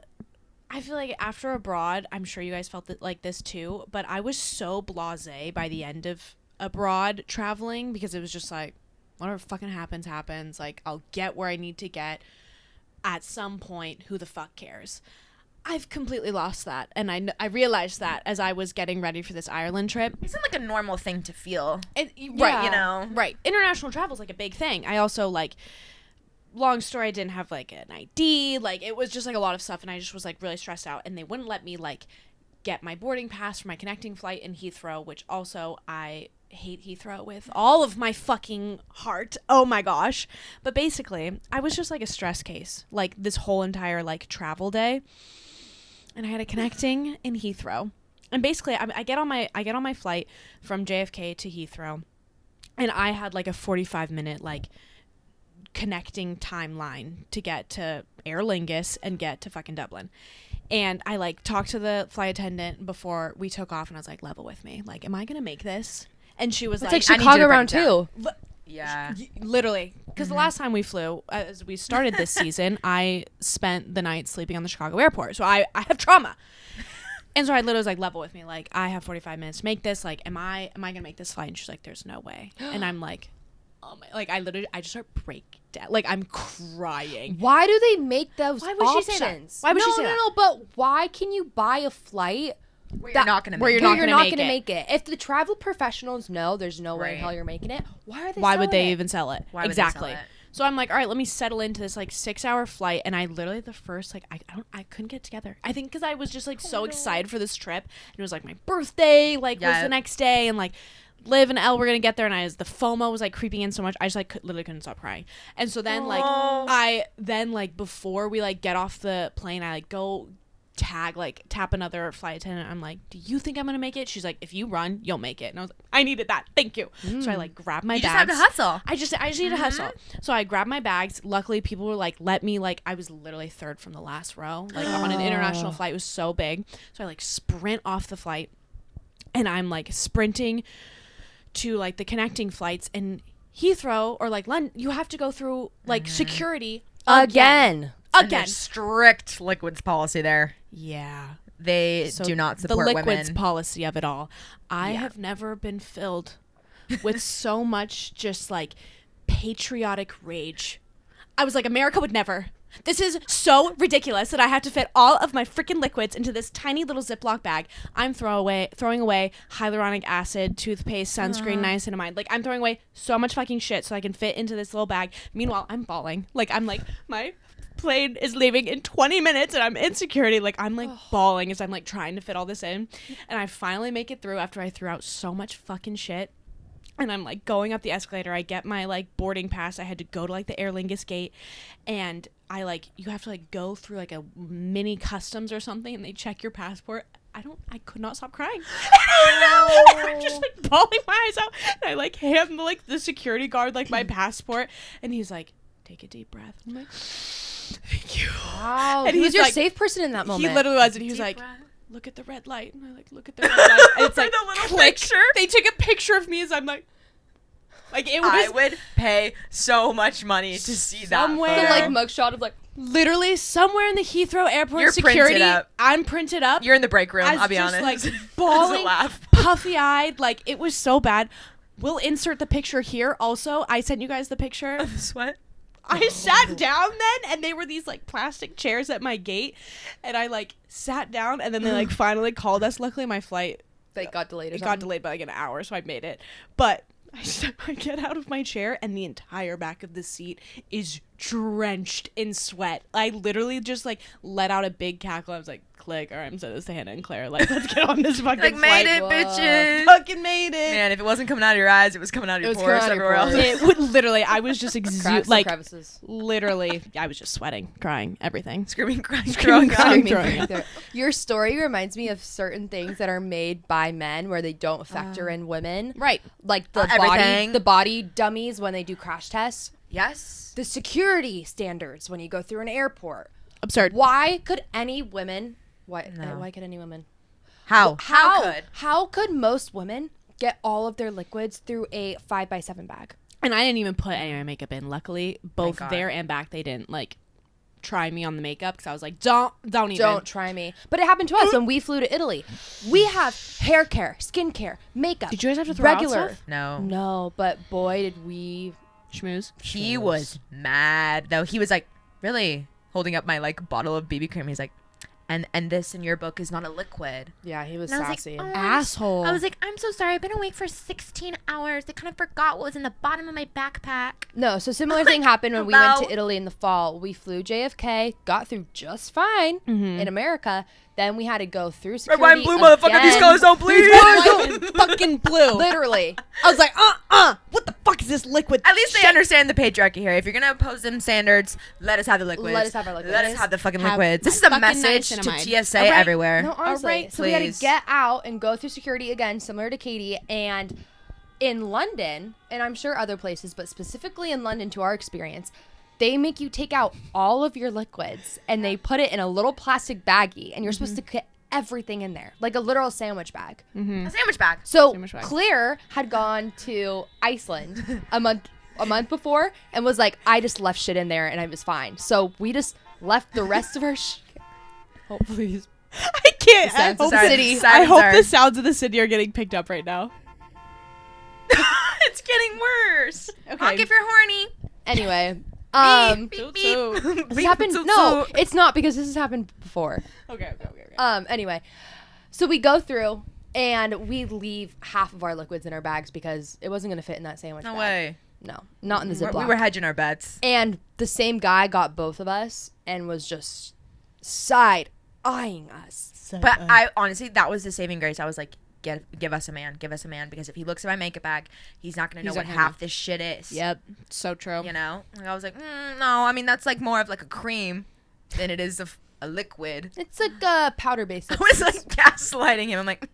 I feel like after abroad, I'm sure you guys felt like this too, but I was so blasé by the end of abroad traveling because it was just like whatever fucking happens. Like I'll get where I need to get at some point. Who the fuck cares? I've completely lost that, and I realized that as I was getting ready for this Ireland trip. It's not like a normal thing to feel. Right, Yeah. You know. right. International travel is like a big thing. I also like. Long story, I didn't have like an ID. Like it was just like a lot of stuff, and I just was like really stressed out. And they wouldn't let me like get my boarding pass for my connecting flight in Heathrow, which also I hate Heathrow with all of my fucking heart. Oh my gosh! But basically, I was just like a stress case, like this whole entire like travel day, and I had a connecting in Heathrow. And basically, I get on my flight from JFK to Heathrow, and I had like a 45-minute like connecting timeline to get to Aer Lingus and get to fucking Dublin. And I like talked to the flight attendant before we took off, and I was like, level with me, like, am I gonna make this? And she was It's like, like I need you to Chicago break round it down. two. Yeah. literally, because the last time we flew, as we started this season, I spent the night sleeping on the Chicago airport, so I have trauma. And so I literally was like, level with me, like, I have 45 minutes to make this, like, am I gonna make this flight? And she's like, there's no way. And I'm like, oh my, like, I just start breaking down, like, I'm crying. Why do they make those Why would options? she say that? Why would no, she say no, that? No, but why can you buy a flight Where you're not gonna where make you're it. not where gonna make it. If the travel professionals know there's no way in Right. hell you're making it, why are they Why would they selling it? even sell it? Why would they sell Exactly. it? So I'm like, all right, let me settle into this like 6-hour flight, and I literally the first like I couldn't get together. I think because I was just like so excited for this trip, and it was like my birthday, like was Yeah. the next day, and like Liv and Elle were gonna get there, and the FOMO was like creeping in so much, I just like literally couldn't stop crying. And so then like before we like get off the plane, I like go tap another flight attendant. I'm like, do you think I'm gonna make it? She's like, if you run, you'll make it. And I was like, I needed that, thank you. So I like grabbed my You just bags. have to hustle. I just need to hustle. So I grabbed my bags. Luckily, people were like, let me, like, I was literally third from the last row, like on an international flight. It was so big. So I like sprint off the flight, and I'm like sprinting to like the connecting flights. And Heathrow or like London, you have to go through like security Again. And Again. there's strict liquids policy there. Yeah. They do not support the liquids women. policy of it all. I have never been filled with so much just like patriotic rage. I was like, America would never. This is so ridiculous that I have to fit all of my freaking liquids into this tiny little Ziploc bag. I'm throwing away hyaluronic acid, toothpaste, sunscreen, niacinamide. Like, I'm throwing away so much fucking shit so I can fit into this little bag. Meanwhile, I'm bawling. Like, I'm like, my plane is leaving in 20 minutes and I'm in security. Like, I'm like bawling as I'm like trying to fit all this in. And I finally make it through after I threw out so much fucking shit. And I'm like going up the escalator. I get my like boarding pass. I had to go to like the Aer Lingus gate, and you have to like go through like a mini customs or something, and they check your passport. I could not stop crying. I'm just like bawling my eyes out. And I like hand the security guard like my passport, and he's like, take a deep breath. I'm like, thank you. Wow. And he was he's your like, safe person in that moment. He literally was, and he was like, look at the red light. And I like look at the red light. And it's like the little click. picture. They took a picture of me as I'm like it was I would pay so much money to see that somewhere. The photo. like mugshot of like literally somewhere in the Heathrow Airport You're security. printed up. I'm printed up. You're in the break room, as I'll be just, honest. like bawling, laugh. puffy-eyed. Like it was so bad. We'll insert the picture here. Also, I sent you guys the picture. Of sweat. I sat down then, and they were these like plastic chairs at my gate, and I like sat down, and then they like finally called us. Luckily, my flight got delayed. got delayed by like an hour, so I made it. But I get out of my chair, and the entire back of the seat is drenched in sweat. I literally just like let out a big cackle. I was like, click, all right, I'm sending this to Hannah and Claire. Like, let's get on this fucking Like, flight. made it, Whoa. bitches. Fucking made it. Man, if it wasn't coming out of your eyes, it was coming out of your It was pores coming out of your everywhere else. pores. It would literally, I was just Cracks exude and like crevices. literally, I was just sweating, crying, everything. Screaming, crying, Screaming, throwing up. crying. Screaming throwing there. Your story reminds me of certain things that are made by men where they don't factor in women. Right. Like the Everything. body dummies when they do crash tests. Yes. The security standards when you go through an airport. Absurd. Why could any women? Why could any women? How? How could most women get all of their liquids through a 5x7 bag? And I didn't even put any of my makeup in. Luckily, both God. there and back, they didn't like try me on the makeup because I was like, don't even. Don't try me. But it happened to us when we flew to Italy. We have hair care, skin care, makeup. Did you guys have to throw out regular? stuff? No. No, but boy, did we. Schmooze. He was mad though. He was like, really holding up my like bottle of BB cream. He's like, and this in your book is not a liquid. Yeah, he was And I was sassy. like, oh, Asshole. I was like, I'm so sorry. I've been awake for 16 hours. I kind of forgot what was in the bottom of my backpack. No, so similar thing happened when we went Hello? to Italy in the fall. We flew JFK, got through just fine in America. Then we had to go through Red, security white, and blue, motherfucker. again. These colors don't bleed. White and fucking blue. Literally. I was like, what the fuck is this liquid? At least they shit? understand the patriarchy here. If you're gonna oppose them standards, let us have the liquids. Let us have our liquids. Let us have the fucking Have liquids. This is a fucking message to niacinamide. TSA All right. everywhere. No, honestly. right, so we had to please. get out and go through security again, similar to Katie. And in London, and I'm sure other places, but specifically in London, to our experience, they make you take out all of your liquids and they put it in a little plastic baggie, and you're supposed to get everything in there, like a literal sandwich bag. A sandwich bag. So Sandwich bag. Claire had gone to Iceland a month before and was like, I just left shit in there and I was fine. So we just left the rest of our shit. Hopefully he's I can't. I Sounds hope, sorry. City. I hope Sorry. the sounds of the city are getting picked up right now. It's getting worse. Okay. Honk if you're horny. anyway. Beep, Toot beep, toot. beep. This Beep, happened. toot, No, toot. it's not, because this has happened before. Okay. Anyway, so we go through and we leave half of our liquids in our bags because it wasn't going to fit in that sandwich No bag. way. No, not in the We Ziploc. were hedging our bets. And the same guy got both of us and was just side eyeing us. But I honestly, that was the saving grace. I was like, give us a man, because if he looks at my makeup bag, he's not gonna know He's what not gonna half this shit is. Yep. So true. You know, like, I was like, no. I mean, that's like more of like a cream than it is a liquid. It's like a powder base. I was like gaslighting him. I'm like,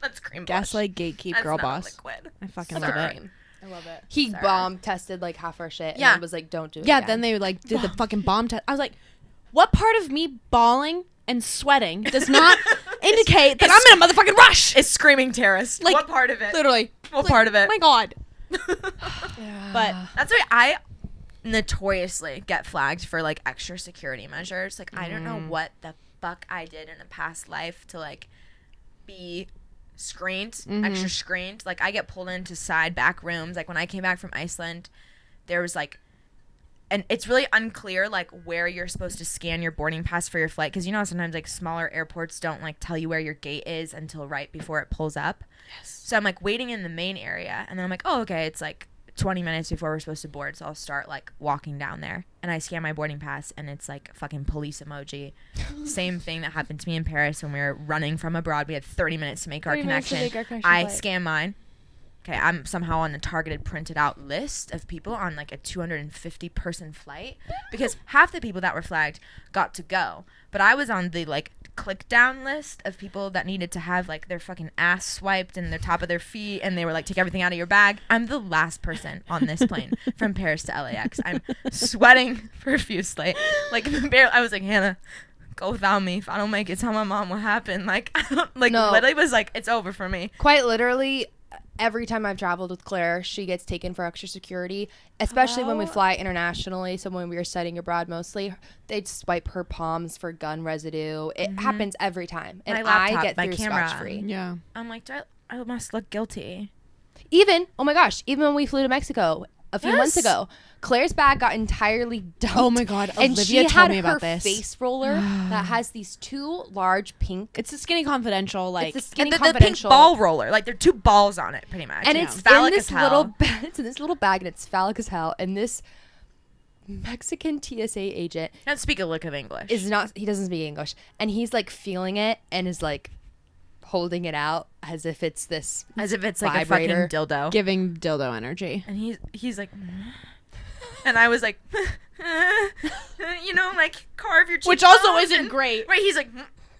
that's cream. blush. Gaslight, gatekeep, That's girl not boss. liquid. I fucking It's love a it. cream. I love it. He Sorry. bomb tested like half our shit. Yeah. And was like, don't do it. Yeah, again. then they like did the fucking bomb test. I was like, what part of me bawling and sweating does not indicate that I'm in a motherfucking rush? It's screaming terrorist. Like, what part of it? Literally. What part of it? My God. Yeah. But That's why I notoriously get flagged for like extra security measures. Like I don't know what the fuck I did in a past life to like be screened, extra screened. Like I get pulled into side back rooms. Like when I came back from Iceland, there was like, and it's really unclear like where you're supposed to scan your boarding pass for your flight, because you know sometimes like smaller airports don't like tell you where your gate is until right before it pulls up. Yes. So I'm like waiting in the main area, and then I'm like, oh okay, it's like 20 minutes before we're supposed to board, so I'll start like walking down there, and I scan my boarding pass, and it's like fucking police emoji. Same thing that happened to me in Paris when we were running from abroad. We had 30 minutes to make our connection. I scan mine. Okay, I'm somehow on a targeted printed out list of people on like a 250 person flight, because half the people that were flagged got to go, but I was on the like click down list of people that needed to have like their fucking ass swiped and the top of their feet, and they were like, take everything out of your bag. I'm the last person on this plane from Paris to LAX. I'm sweating profusely. Like barely, I was like, Hannah, go without me. If I don't make it, tell my mom what happened. Like I don't, like no. Literally was like, it's over for me. Quite literally, every time I've traveled with Claire, she gets taken for extra security, especially when we fly internationally. So when we were studying abroad mostly, they'd swipe her palms for gun residue. It happens every time. And I get through scotch-free. Yeah. I'm like, I must look guilty. Even when we flew to Mexico a few months ago, Claire's bag got entirely dumped. Oh my God, and Olivia told me about this. She had her face roller that has these two large pink. It's a Skinny Confidential, like it's a Skinny the Confidential pink ball roller. Like there are two balls on it, pretty much. and it's phallic in this as hell. it's in this little bag, and it's phallic as hell. And this Mexican TSA agent Don't speak a lick of English. he doesn't speak English, and he's like feeling it and is like holding it out as if it's this like vibrator. a fucking dildo. giving dildo energy. And he's like, and I was like, you know, like carve your cheekbones. Which also isn't great. Right? He's like,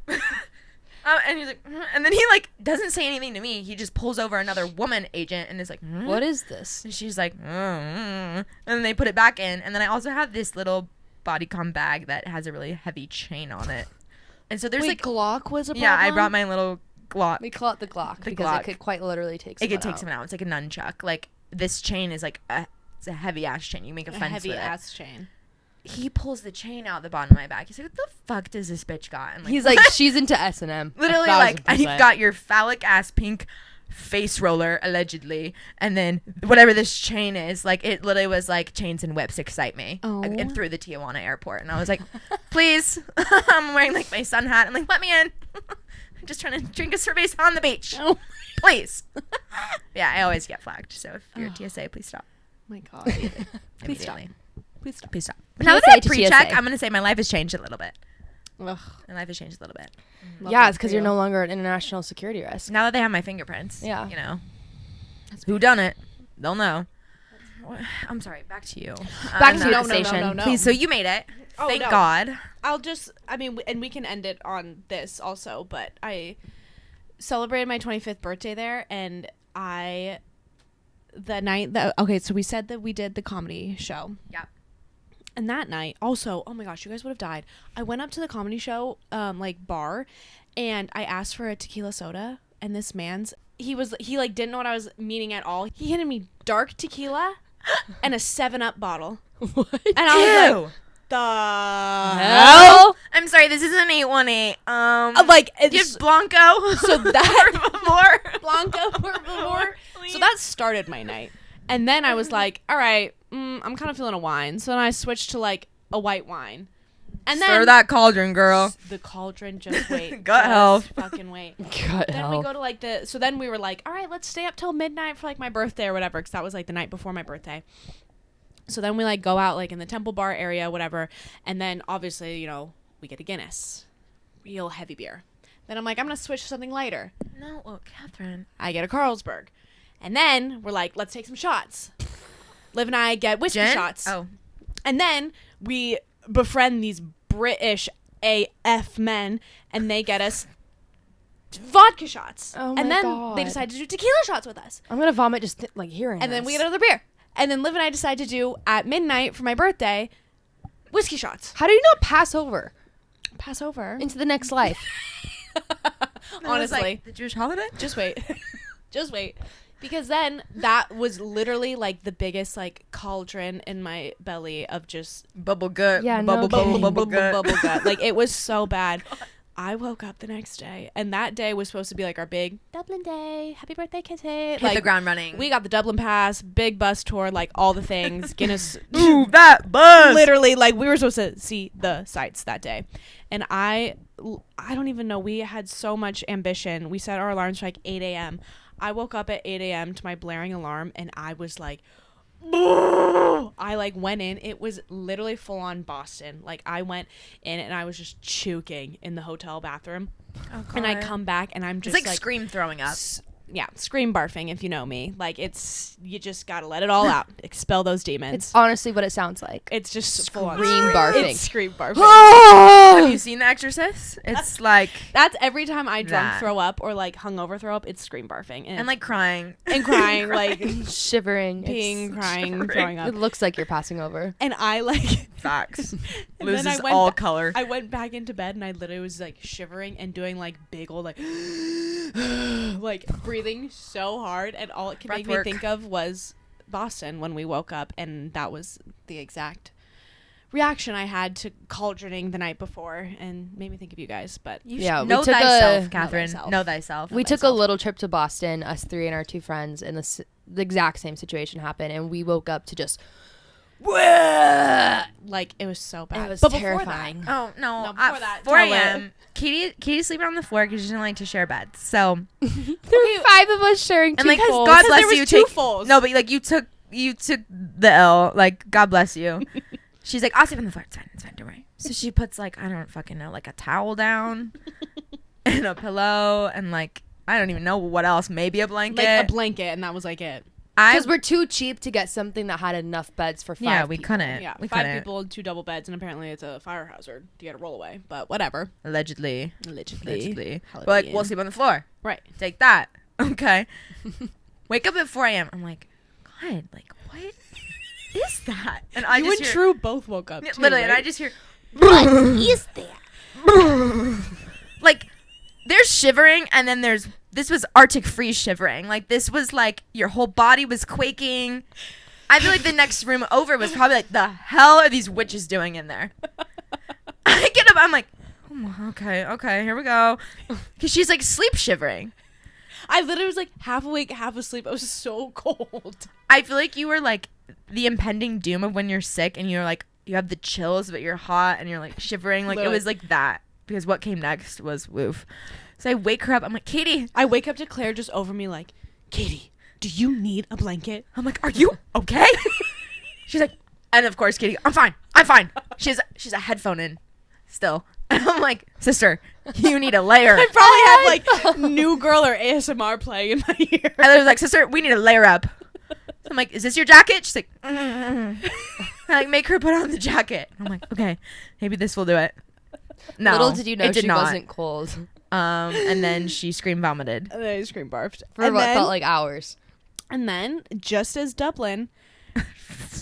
and he's like, and then he like doesn't say anything to me. He just pulls over another woman agent and is like, What is this? And she's like, and then they put it back in. And then I also have this little bodycon bag that has a really heavy chain on it. And so there's like Glock was a problem? Yeah, I brought my little Glock. We call it the Glock because it could quite literally take someone out. It could take someone out. It's like a nunchuck. Like this chain is like it's a heavy ass chain. You make a fence with it. Heavy ass chain. He pulls the chain out the bottom of my back. He's like, what the fuck does this bitch got? And like, he's like, she's into S&M. Literally, like, you've got your phallic ass pink face roller, allegedly, and then whatever this chain is, like, it literally was like chains and whips excite me. Like, and through the Tijuana airport. And I was like, please. I'm wearing like my sun hat. I'm like, let me in. I'm just trying to drink a cerveza on the beach. Oh. Please. Yeah, I always get flagged. So if you're TSA, please stop. Oh my God. Please stop. Please stop. Please stop. But PSA now that I to pre-check, TSA. I'm going to say my life has changed a little bit. Ugh. My life has changed a little bit. Yeah, it's because you're no longer an international security risk. Now that they have my fingerprints. Yeah. You know. Who done it? They'll know. I'm sorry. Back to you. Back to no, the station. no. Please. So you made it. Oh, Thank no. God. And we can end it on this also, but I celebrated my 25th birthday there, and so we said that we did the comedy show. Yep. And that night, also, oh my gosh, you guys would have died. I went up to the comedy show, bar, and I asked for a tequila soda, and this man's, he didn't know what I was meaning at all. He handed me dark tequila and a 7-Up bottle. What? And I was like, the hell? I'm sorry, this is an 818. It's Blanco. So that por favor. Blanco por favor. So that started my night, and then I was like, all right, I'm kind of feeling a wine. So then I switched to like a white wine, and then Stir that cauldron, girl. the cauldron. Just wait, Gut health. fucking wait. Then We go to like so then we were like, all right, let's stay up till midnight for like my birthday or whatever, because that was like the night before my birthday. So then we like go out like in the Temple Bar area, whatever, and then obviously, you know, we get a Guinness, real heavy beer. Then I'm like, I'm gonna switch to something lighter. No, Catherine. I get a Carlsberg, and then we're like, let's take some shots. Liv and I get whiskey shots. Oh, and then we befriend these British AF men, and they get us vodka shots. Oh my and then God. they decide to do tequila shots with us. I'm gonna vomit just hearing. And then we get another beer. And then Liv and I decide to do, at midnight for my birthday, whiskey shots. How do you not pass over Pass over. into the next life? Honestly. the Jewish holiday. Just wait. Just wait. Because then that was literally like the biggest like cauldron in my belly of just Bubble gut. Yeah, bubble, no bubble, kidding. bubble gut. bubble gut. Like it was so bad. I woke up the next day, and that day was supposed to be like our big Dublin day. Happy birthday, Kitty! Hit Like the ground running. we got the Dublin pass, big bus tour, like all the things. Guinness. Ooh, that buzz. Literally, like we were supposed to see the sights that day, and I don't even know. We had so much ambition. We set our alarms for like 8 a.m. I woke up at 8 a.m. to my blaring alarm, and I was like, I like went in. It was literally full on Boston. Like I went in and I was just choking in the hotel bathroom, and I come back and I'm just It's like scream throwing up. Yeah, scream barfing if you know me. Like it's you just gotta let it all out, expel those demons. It's honestly what it sounds like. It's just full on Scream barfing. It's scream barfing. Have you seen The Exorcist? It's like That's every time I drunk That. throw up or like hungover throw up. It's scream barfing and like crying. and crying, like Shivering. peeing, crying, shivering. throwing up. It looks like you're passing over. And I like Facts. and Loses then I went all ba- color. I went back into bed and I literally was like shivering and doing like big old like like breathing so hard, and all it could Breath make work. me think of was Boston when we woke up, and that was the exact reaction I had to cauldroning the night before, and made me think of you guys. But Yeah, we know took thyself, a- Catherine. Know thyself. Know thyself. We Know took a myself. little trip to Boston, us three and our two friends, and the exact same situation happened, and we woke up to just like it was so bad. It was But before terrifying. Oh no! No, before At that, 4 tell it. a.m. Katie's sleeping on the floor because she doesn't like to share beds. So There were 5 of us sharing and two like fulls. God Because bless there was you. two fulls. No, but like you took the L. Like God bless you. She's like, I'll sleep on the floor. It's fine. It's fine. Don't worry. So she puts like I don't fucking know, like a towel down and a pillow and like I don't even know what else. Maybe a blanket. like a blanket, and that was like it. Because we're too cheap to get something that had enough beds for 5 yeah, we people. couldn't. Yeah, we 5 couldn't. people, 2 double beds, and apparently it's a fire hazard to get a rollaway. But whatever. Allegedly. Allegedly. But like we'll sleep on the floor. Right. Take that. Okay. Wake up at 4 a.m. I'm like, God, like what is that? And I You just and hear, True both woke up. Yeah, Too, literally, and I right? just hear What is that? like there's shivering, and then this was Arctic freeze shivering. Like this was like your whole body was quaking. I feel like the next room over was probably like, the hell are these witches doing in there? I get up, I'm like, oh, okay, here we go. Because she's like sleep shivering. I literally was like half awake, half asleep. I was so cold. I feel like you were like the impending doom of when you're sick and you're like, you have the chills, but you're hot and you're like shivering. Like Literally. it was like that. Because what came next was woof. So I wake her up. I'm like, Katie. I wake up to Claire just over me like, Katie, do you need a blanket? I'm like, are you okay? She's like, and of course, Katie, I'm fine. She's a headphone in still. And I'm like, sister, you need a layer. I probably have like New Girl or ASMR playing in my ear. And I was like, sister, we need a layer up. So I'm like, is this your jacket? She's like, I like make her put on the jacket. I'm like, okay, maybe this will do it. No, Little did you know it did she not. wasn't cold. And then she scream vomited. And then I scream barfed. For and what then, felt like hours. And then, just as Dublin,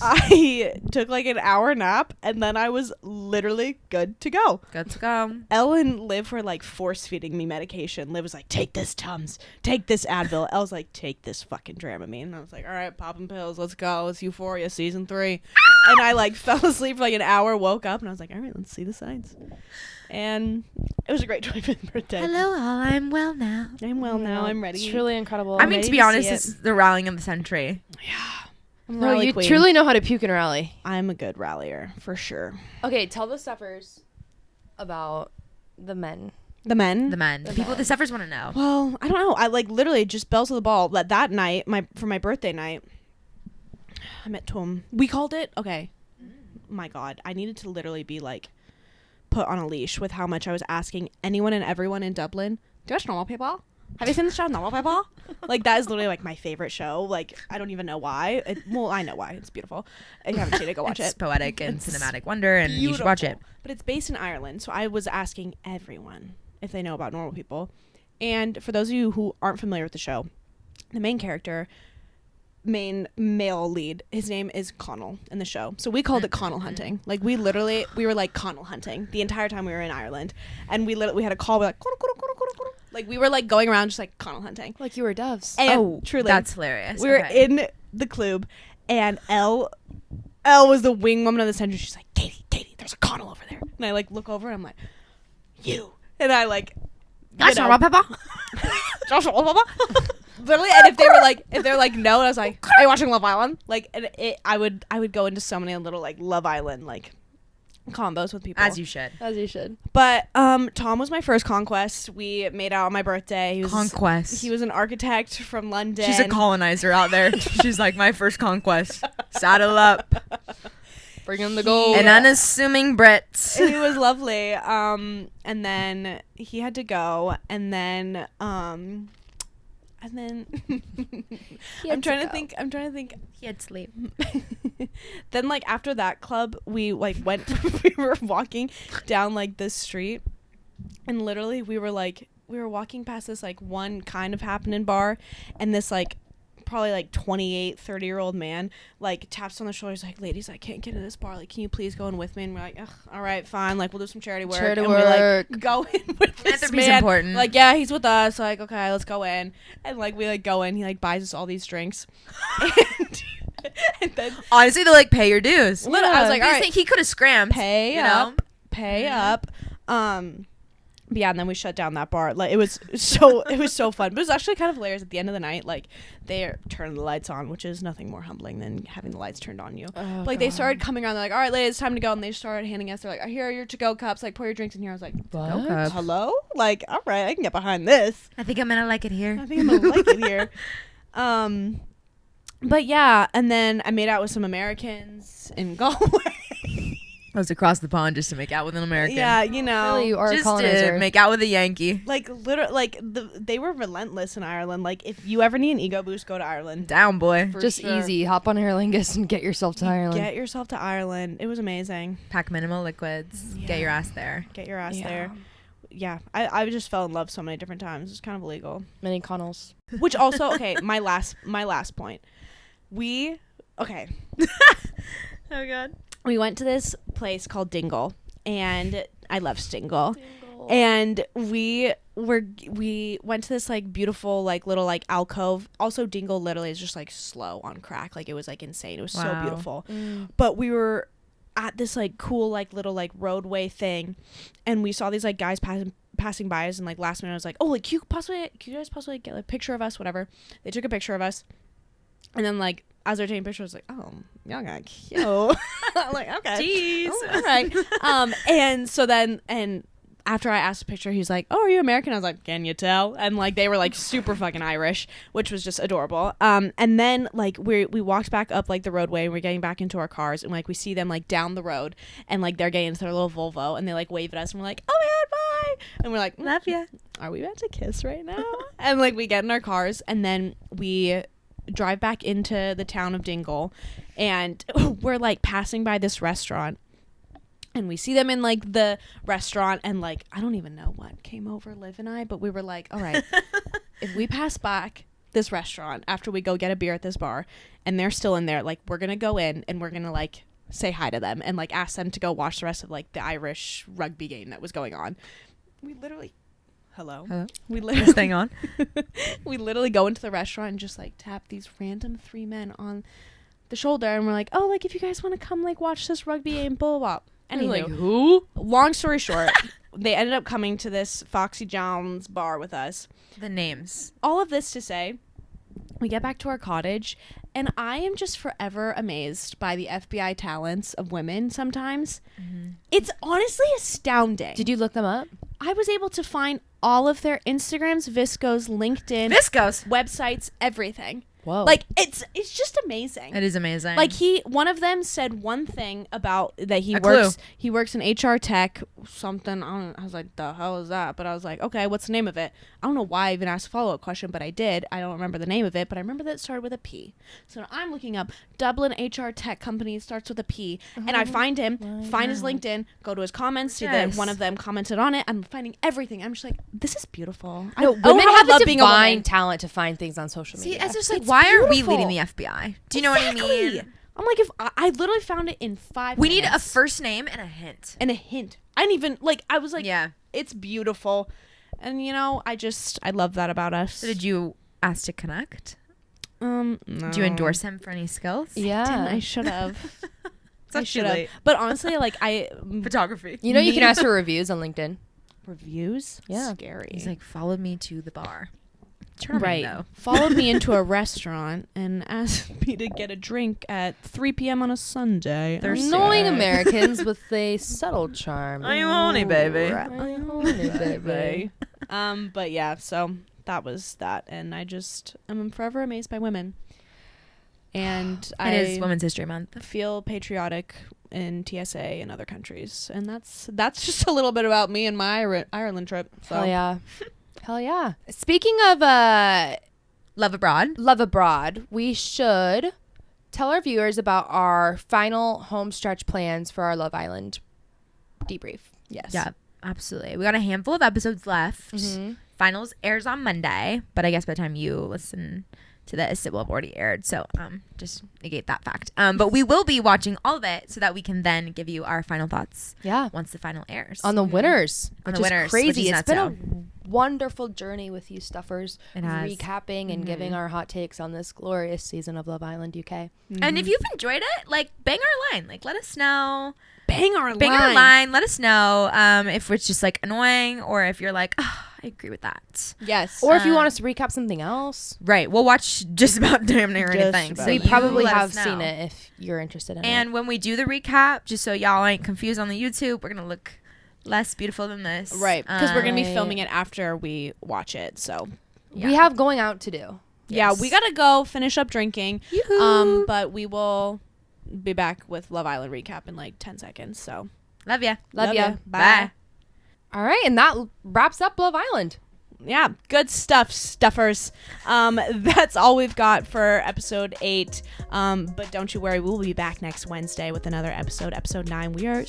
I took like an hour nap, and then I was literally good to go. Good to go. Elle and Liv were like force feeding me medication. Liv was like, take this Tums, take this Advil. Elle's like, take this fucking Dramamine. And I was like, all right, popping pills, let's go. It's Euphoria season 3. And I like fell asleep for like an hour, woke up, and I was like, all right, let's see the signs. And it was a great 25th birthday. Hello, all. I'm well now. I'm well now. I'm ready. It's truly incredible. I mean, ready to be to honest, see this is the rallying of the century. I'm no, rally you queen. truly know how to puke and rally. I'm a good rallier for sure. Okay, tell the stuffers about the men. The men. The men. The people, the suffers want to know. Well, I don't know. I like literally just bells to the ball. That night, for my birthday night, I met Tom. We called it. Okay. My God, I needed to literally be like put on a leash with how much I was asking anyone and everyone in Dublin. Do you watch Normal People? Have you seen the show Normal People? Like that is literally like my favorite show. Like I don't even know why. Well, I know why. It's beautiful. If you haven't seen it, go watch It's it. poetic and It's cinematic wonder, and you should watch it. Beautiful. But it's based in Ireland, so I was asking everyone if they know about Normal People. And for those of you who aren't familiar with the show, the main character, main male lead, his name is Connell in the show. So we called it Connell hunting. Like we were like Connell hunting the entire time we were in Ireland. And we had a call. We're like, "Connell, Connell, Connell, Connell, Connell." Like we were like going around just like Connell hunting. Like you were doves. And truly, that's hilarious. we were in the club, and Elle was the wing woman of the century. She's like, Katie, there's a Connell over there. And I like look over and I'm like, you. And I like, Joshua Peppa. literally. And if they were like no, and I was like, are you watching Love Island? Like, and I would go into so many little like Love Island like combos with people. As you should. But Tom was my first conquest. We made out on my birthday. He was an architect from London. She's a colonizer out there. She's like, my first conquest. Saddle up. Bring in the gold. An unassuming Brit. He was lovely. And then he had to go, and then I'm trying to think. He had sleep. Then like after that club, we like went. We were walking down like this street, and literally we were walking past this like one kind of happening bar, and this like probably like 28, 30-year-old man like taps on the shoulders like, ladies, I can't get into this bar, like, can you please go in with me? And we're like, ugh, all right, fine, like we'll do some charity work. We like go in with this man. Important. Like, yeah, he's with us, like, okay, let's go in. And like we like go in, he like buys us all these drinks. And then honestly, to like pay your dues. I was like, all right, he could have scrammed. pay up. But yeah, and then we shut down that bar. Like it was so fun. But it was actually kind of hilarious at the end of the night. Like they turned the lights on, which is nothing more humbling than having the lights turned on you. Oh, like they started coming around. They're like, all right, ladies, it's time to go. And they started handing us. They're like, here are your to-go cups. Like pour your drinks in here. I was like, what? Hello? Like, all right, I can get behind this. I think I'm gonna like it here. But yeah, and then I made out with some Americans in Galway. I was across the pond just to make out with an American. Yeah, you know. Really, you are just a colonizer. to make out with a Yankee. Like, literally, like, they were relentless in Ireland. Like, if you ever need an ego boost, go to Ireland. Down, boy. Just easy. Hop on Aer Lingus and get yourself to Ireland. Get yourself to Ireland. It was amazing. Pack minimal liquids. Yeah. Get your ass there. There. Yeah. I just fell in love so many different times. It's kind of illegal. Many Connells. Which also, okay, my last point. Okay. Oh, God. We went to this place called Dingle, and I love Stingle. And we went to this like beautiful like little like alcove. Also, Dingle literally is just like slow on crack. Like it was like insane. It was so beautiful. But we were at this like cool like little like roadway thing, and we saw these like guys passing by us, and like last minute I was like, oh, like can you guys possibly get a picture of us, whatever. They took a picture of us, and then like as they're taking pictures, I was like, oh, y'all got cute. I'm like, okay. Jeez. Oh, all right. And so then, and after I asked a picture, he's like, oh, are you American? I was like, can you tell? And like, they were like super fucking Irish, which was just adorable. And then like, we walked back up like the roadway, and we're getting back into our cars, and like, we see them like down the road, and like, they're getting into their little Volvo, and they like wave at us, and we're like, oh my God, bye. And we're like, love ya. Are we about to kiss right now? And like, we get in our cars, and then we drive back into the town of Dingle, and we're like passing by this restaurant, and we see them in like the restaurant, and like I don't even know what came over Liv and I, but we were like, all right, if we pass back this restaurant after we go get a beer at this bar and they're still in there, like we're gonna go in and we're gonna like say hi to them and like ask them to go watch the rest of like the Irish rugby game that was going on. We literally We literally staying on. We literally go into the restaurant and just like tap these random 3 men on the shoulder, and we're like, oh, like if you guys want to come like watch this rugby game, blah blah blah. Anyway, like, who? Long story short, they ended up coming to this Foxy John's bar with us. The names. All of this to say, we get back to our cottage, and I am just forever amazed by the FBI talents of women sometimes. Mm-hmm. It's honestly astounding. Did you look them up? I was able to find all of their Instagrams, Viscos, LinkedIn, websites, everything. Whoa. Like it's just amazing. It is amazing. Like one of them said one thing about that he works in HR tech something. I was like, the hell is that? But I was like, okay, what's the name of it? I don't know why I even asked a follow-up question, but I did. I don't remember the name of it, but I remember that it started with a P. So I'm looking up Dublin HR tech company, starts with a P, and I find him, find his LinkedIn, go to his comments, see that one of them commented on it. I'm finding everything. I'm just like, this is beautiful. No, women have the divine talent to find things on social media. See, it's just like, why are we leading the FBI? Do you know what I mean? I'm like, if I literally found it in 5 minutes. We need a first name and a hint. I didn't even, like, I was like, yeah, it's beautiful. And I love that about us. So did you ask to connect? No. Did you endorse him for any skills? Yeah. I should have. I should too have. late. But honestly, Photography. You know, you can ask for reviews on LinkedIn. Reviews? Yeah. Scary. He's like, followed me to the bar. Charming, right. though. Followed me into a restaurant and asked me to get a drink at 3 p.m. on a Sunday. Annoying Americans with a subtle charm. I'm horny, baby. I'm horny, baby. But yeah, so that was that, and I'm forever amazed by women. And It is Women's History Month. feel patriotic in TSA and other countries, and that's just a little bit about me and my Ireland trip. So. Hell yeah. Hell yeah. Speaking of Love Abroad. Love Abroad, we should tell our viewers about our final home stretch plans for our Love Island debrief. Yes. Yeah, absolutely. We got a handful of episodes left. Mm-hmm. Finals airs on Monday, but I guess by the time you listen to this, it will have already aired. So just negate that fact. But we will be watching all of it so that we can then give you our final thoughts. Yeah. Once the final airs. On the winners. On Which the is winners, crazy. which is It's nuts, been though. a wonderful journey with you stuffers. It has. Recapping and giving our hot takes on this glorious season of Love Island UK. And if you've enjoyed it, like, bang our line. Like, let us know. Bang our line. Let us know if it's just, like, annoying or if you're like, oh, I agree with that. Yes. Or if you want us to recap something else. Right. We'll watch just about damn near Just anything. about So We you probably let have us know. seen it if you're interested in it. And when we do the recap, just so y'all ain't confused on the YouTube, we're going to look less beautiful than this. Right, because we're going to be Right. filming it after we watch it, so. We have going out to do. Yeah, Yes. we got to go finish up drinking. Yoo-hoo. But we will be back with Love Island recap in like 10 seconds, so. Love ya. Love ya. Bye. All right, and that wraps up Love Island. Yeah, good stuff, stuffers. That's all we've got for episode 8. But don't you worry, we'll be back next Wednesday with another episode 9. We are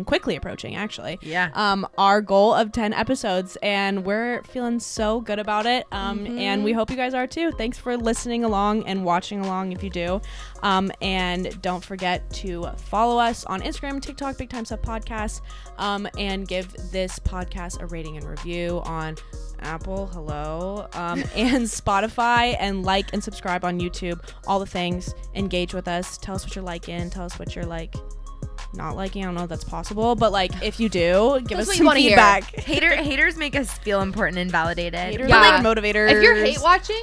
quickly approaching, actually. Yeah. Our goal of 10 episodes, and we're feeling so good about it. And we hope you guys are too. Thanks for listening along and watching along if you do. And don't forget to follow us on Instagram, TikTok, Big Time Stuff Podcast, and give this podcast a rating and review on Apple, and Spotify, and like and subscribe on YouTube. All the things. Engage with us. Tell us what you're liking. Tell us what you're like not liking. I don't know if that's possible, but like if you do, give us what you some wanna hear. feedback. Haters make us feel important and validated. Haters Yeah. are like motivators. If you're hate watching,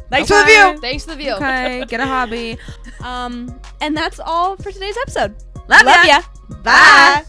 thanks for the view. thanks for the view. Okay, get a hobby. And that's all for today's episode. Love ya. Bye.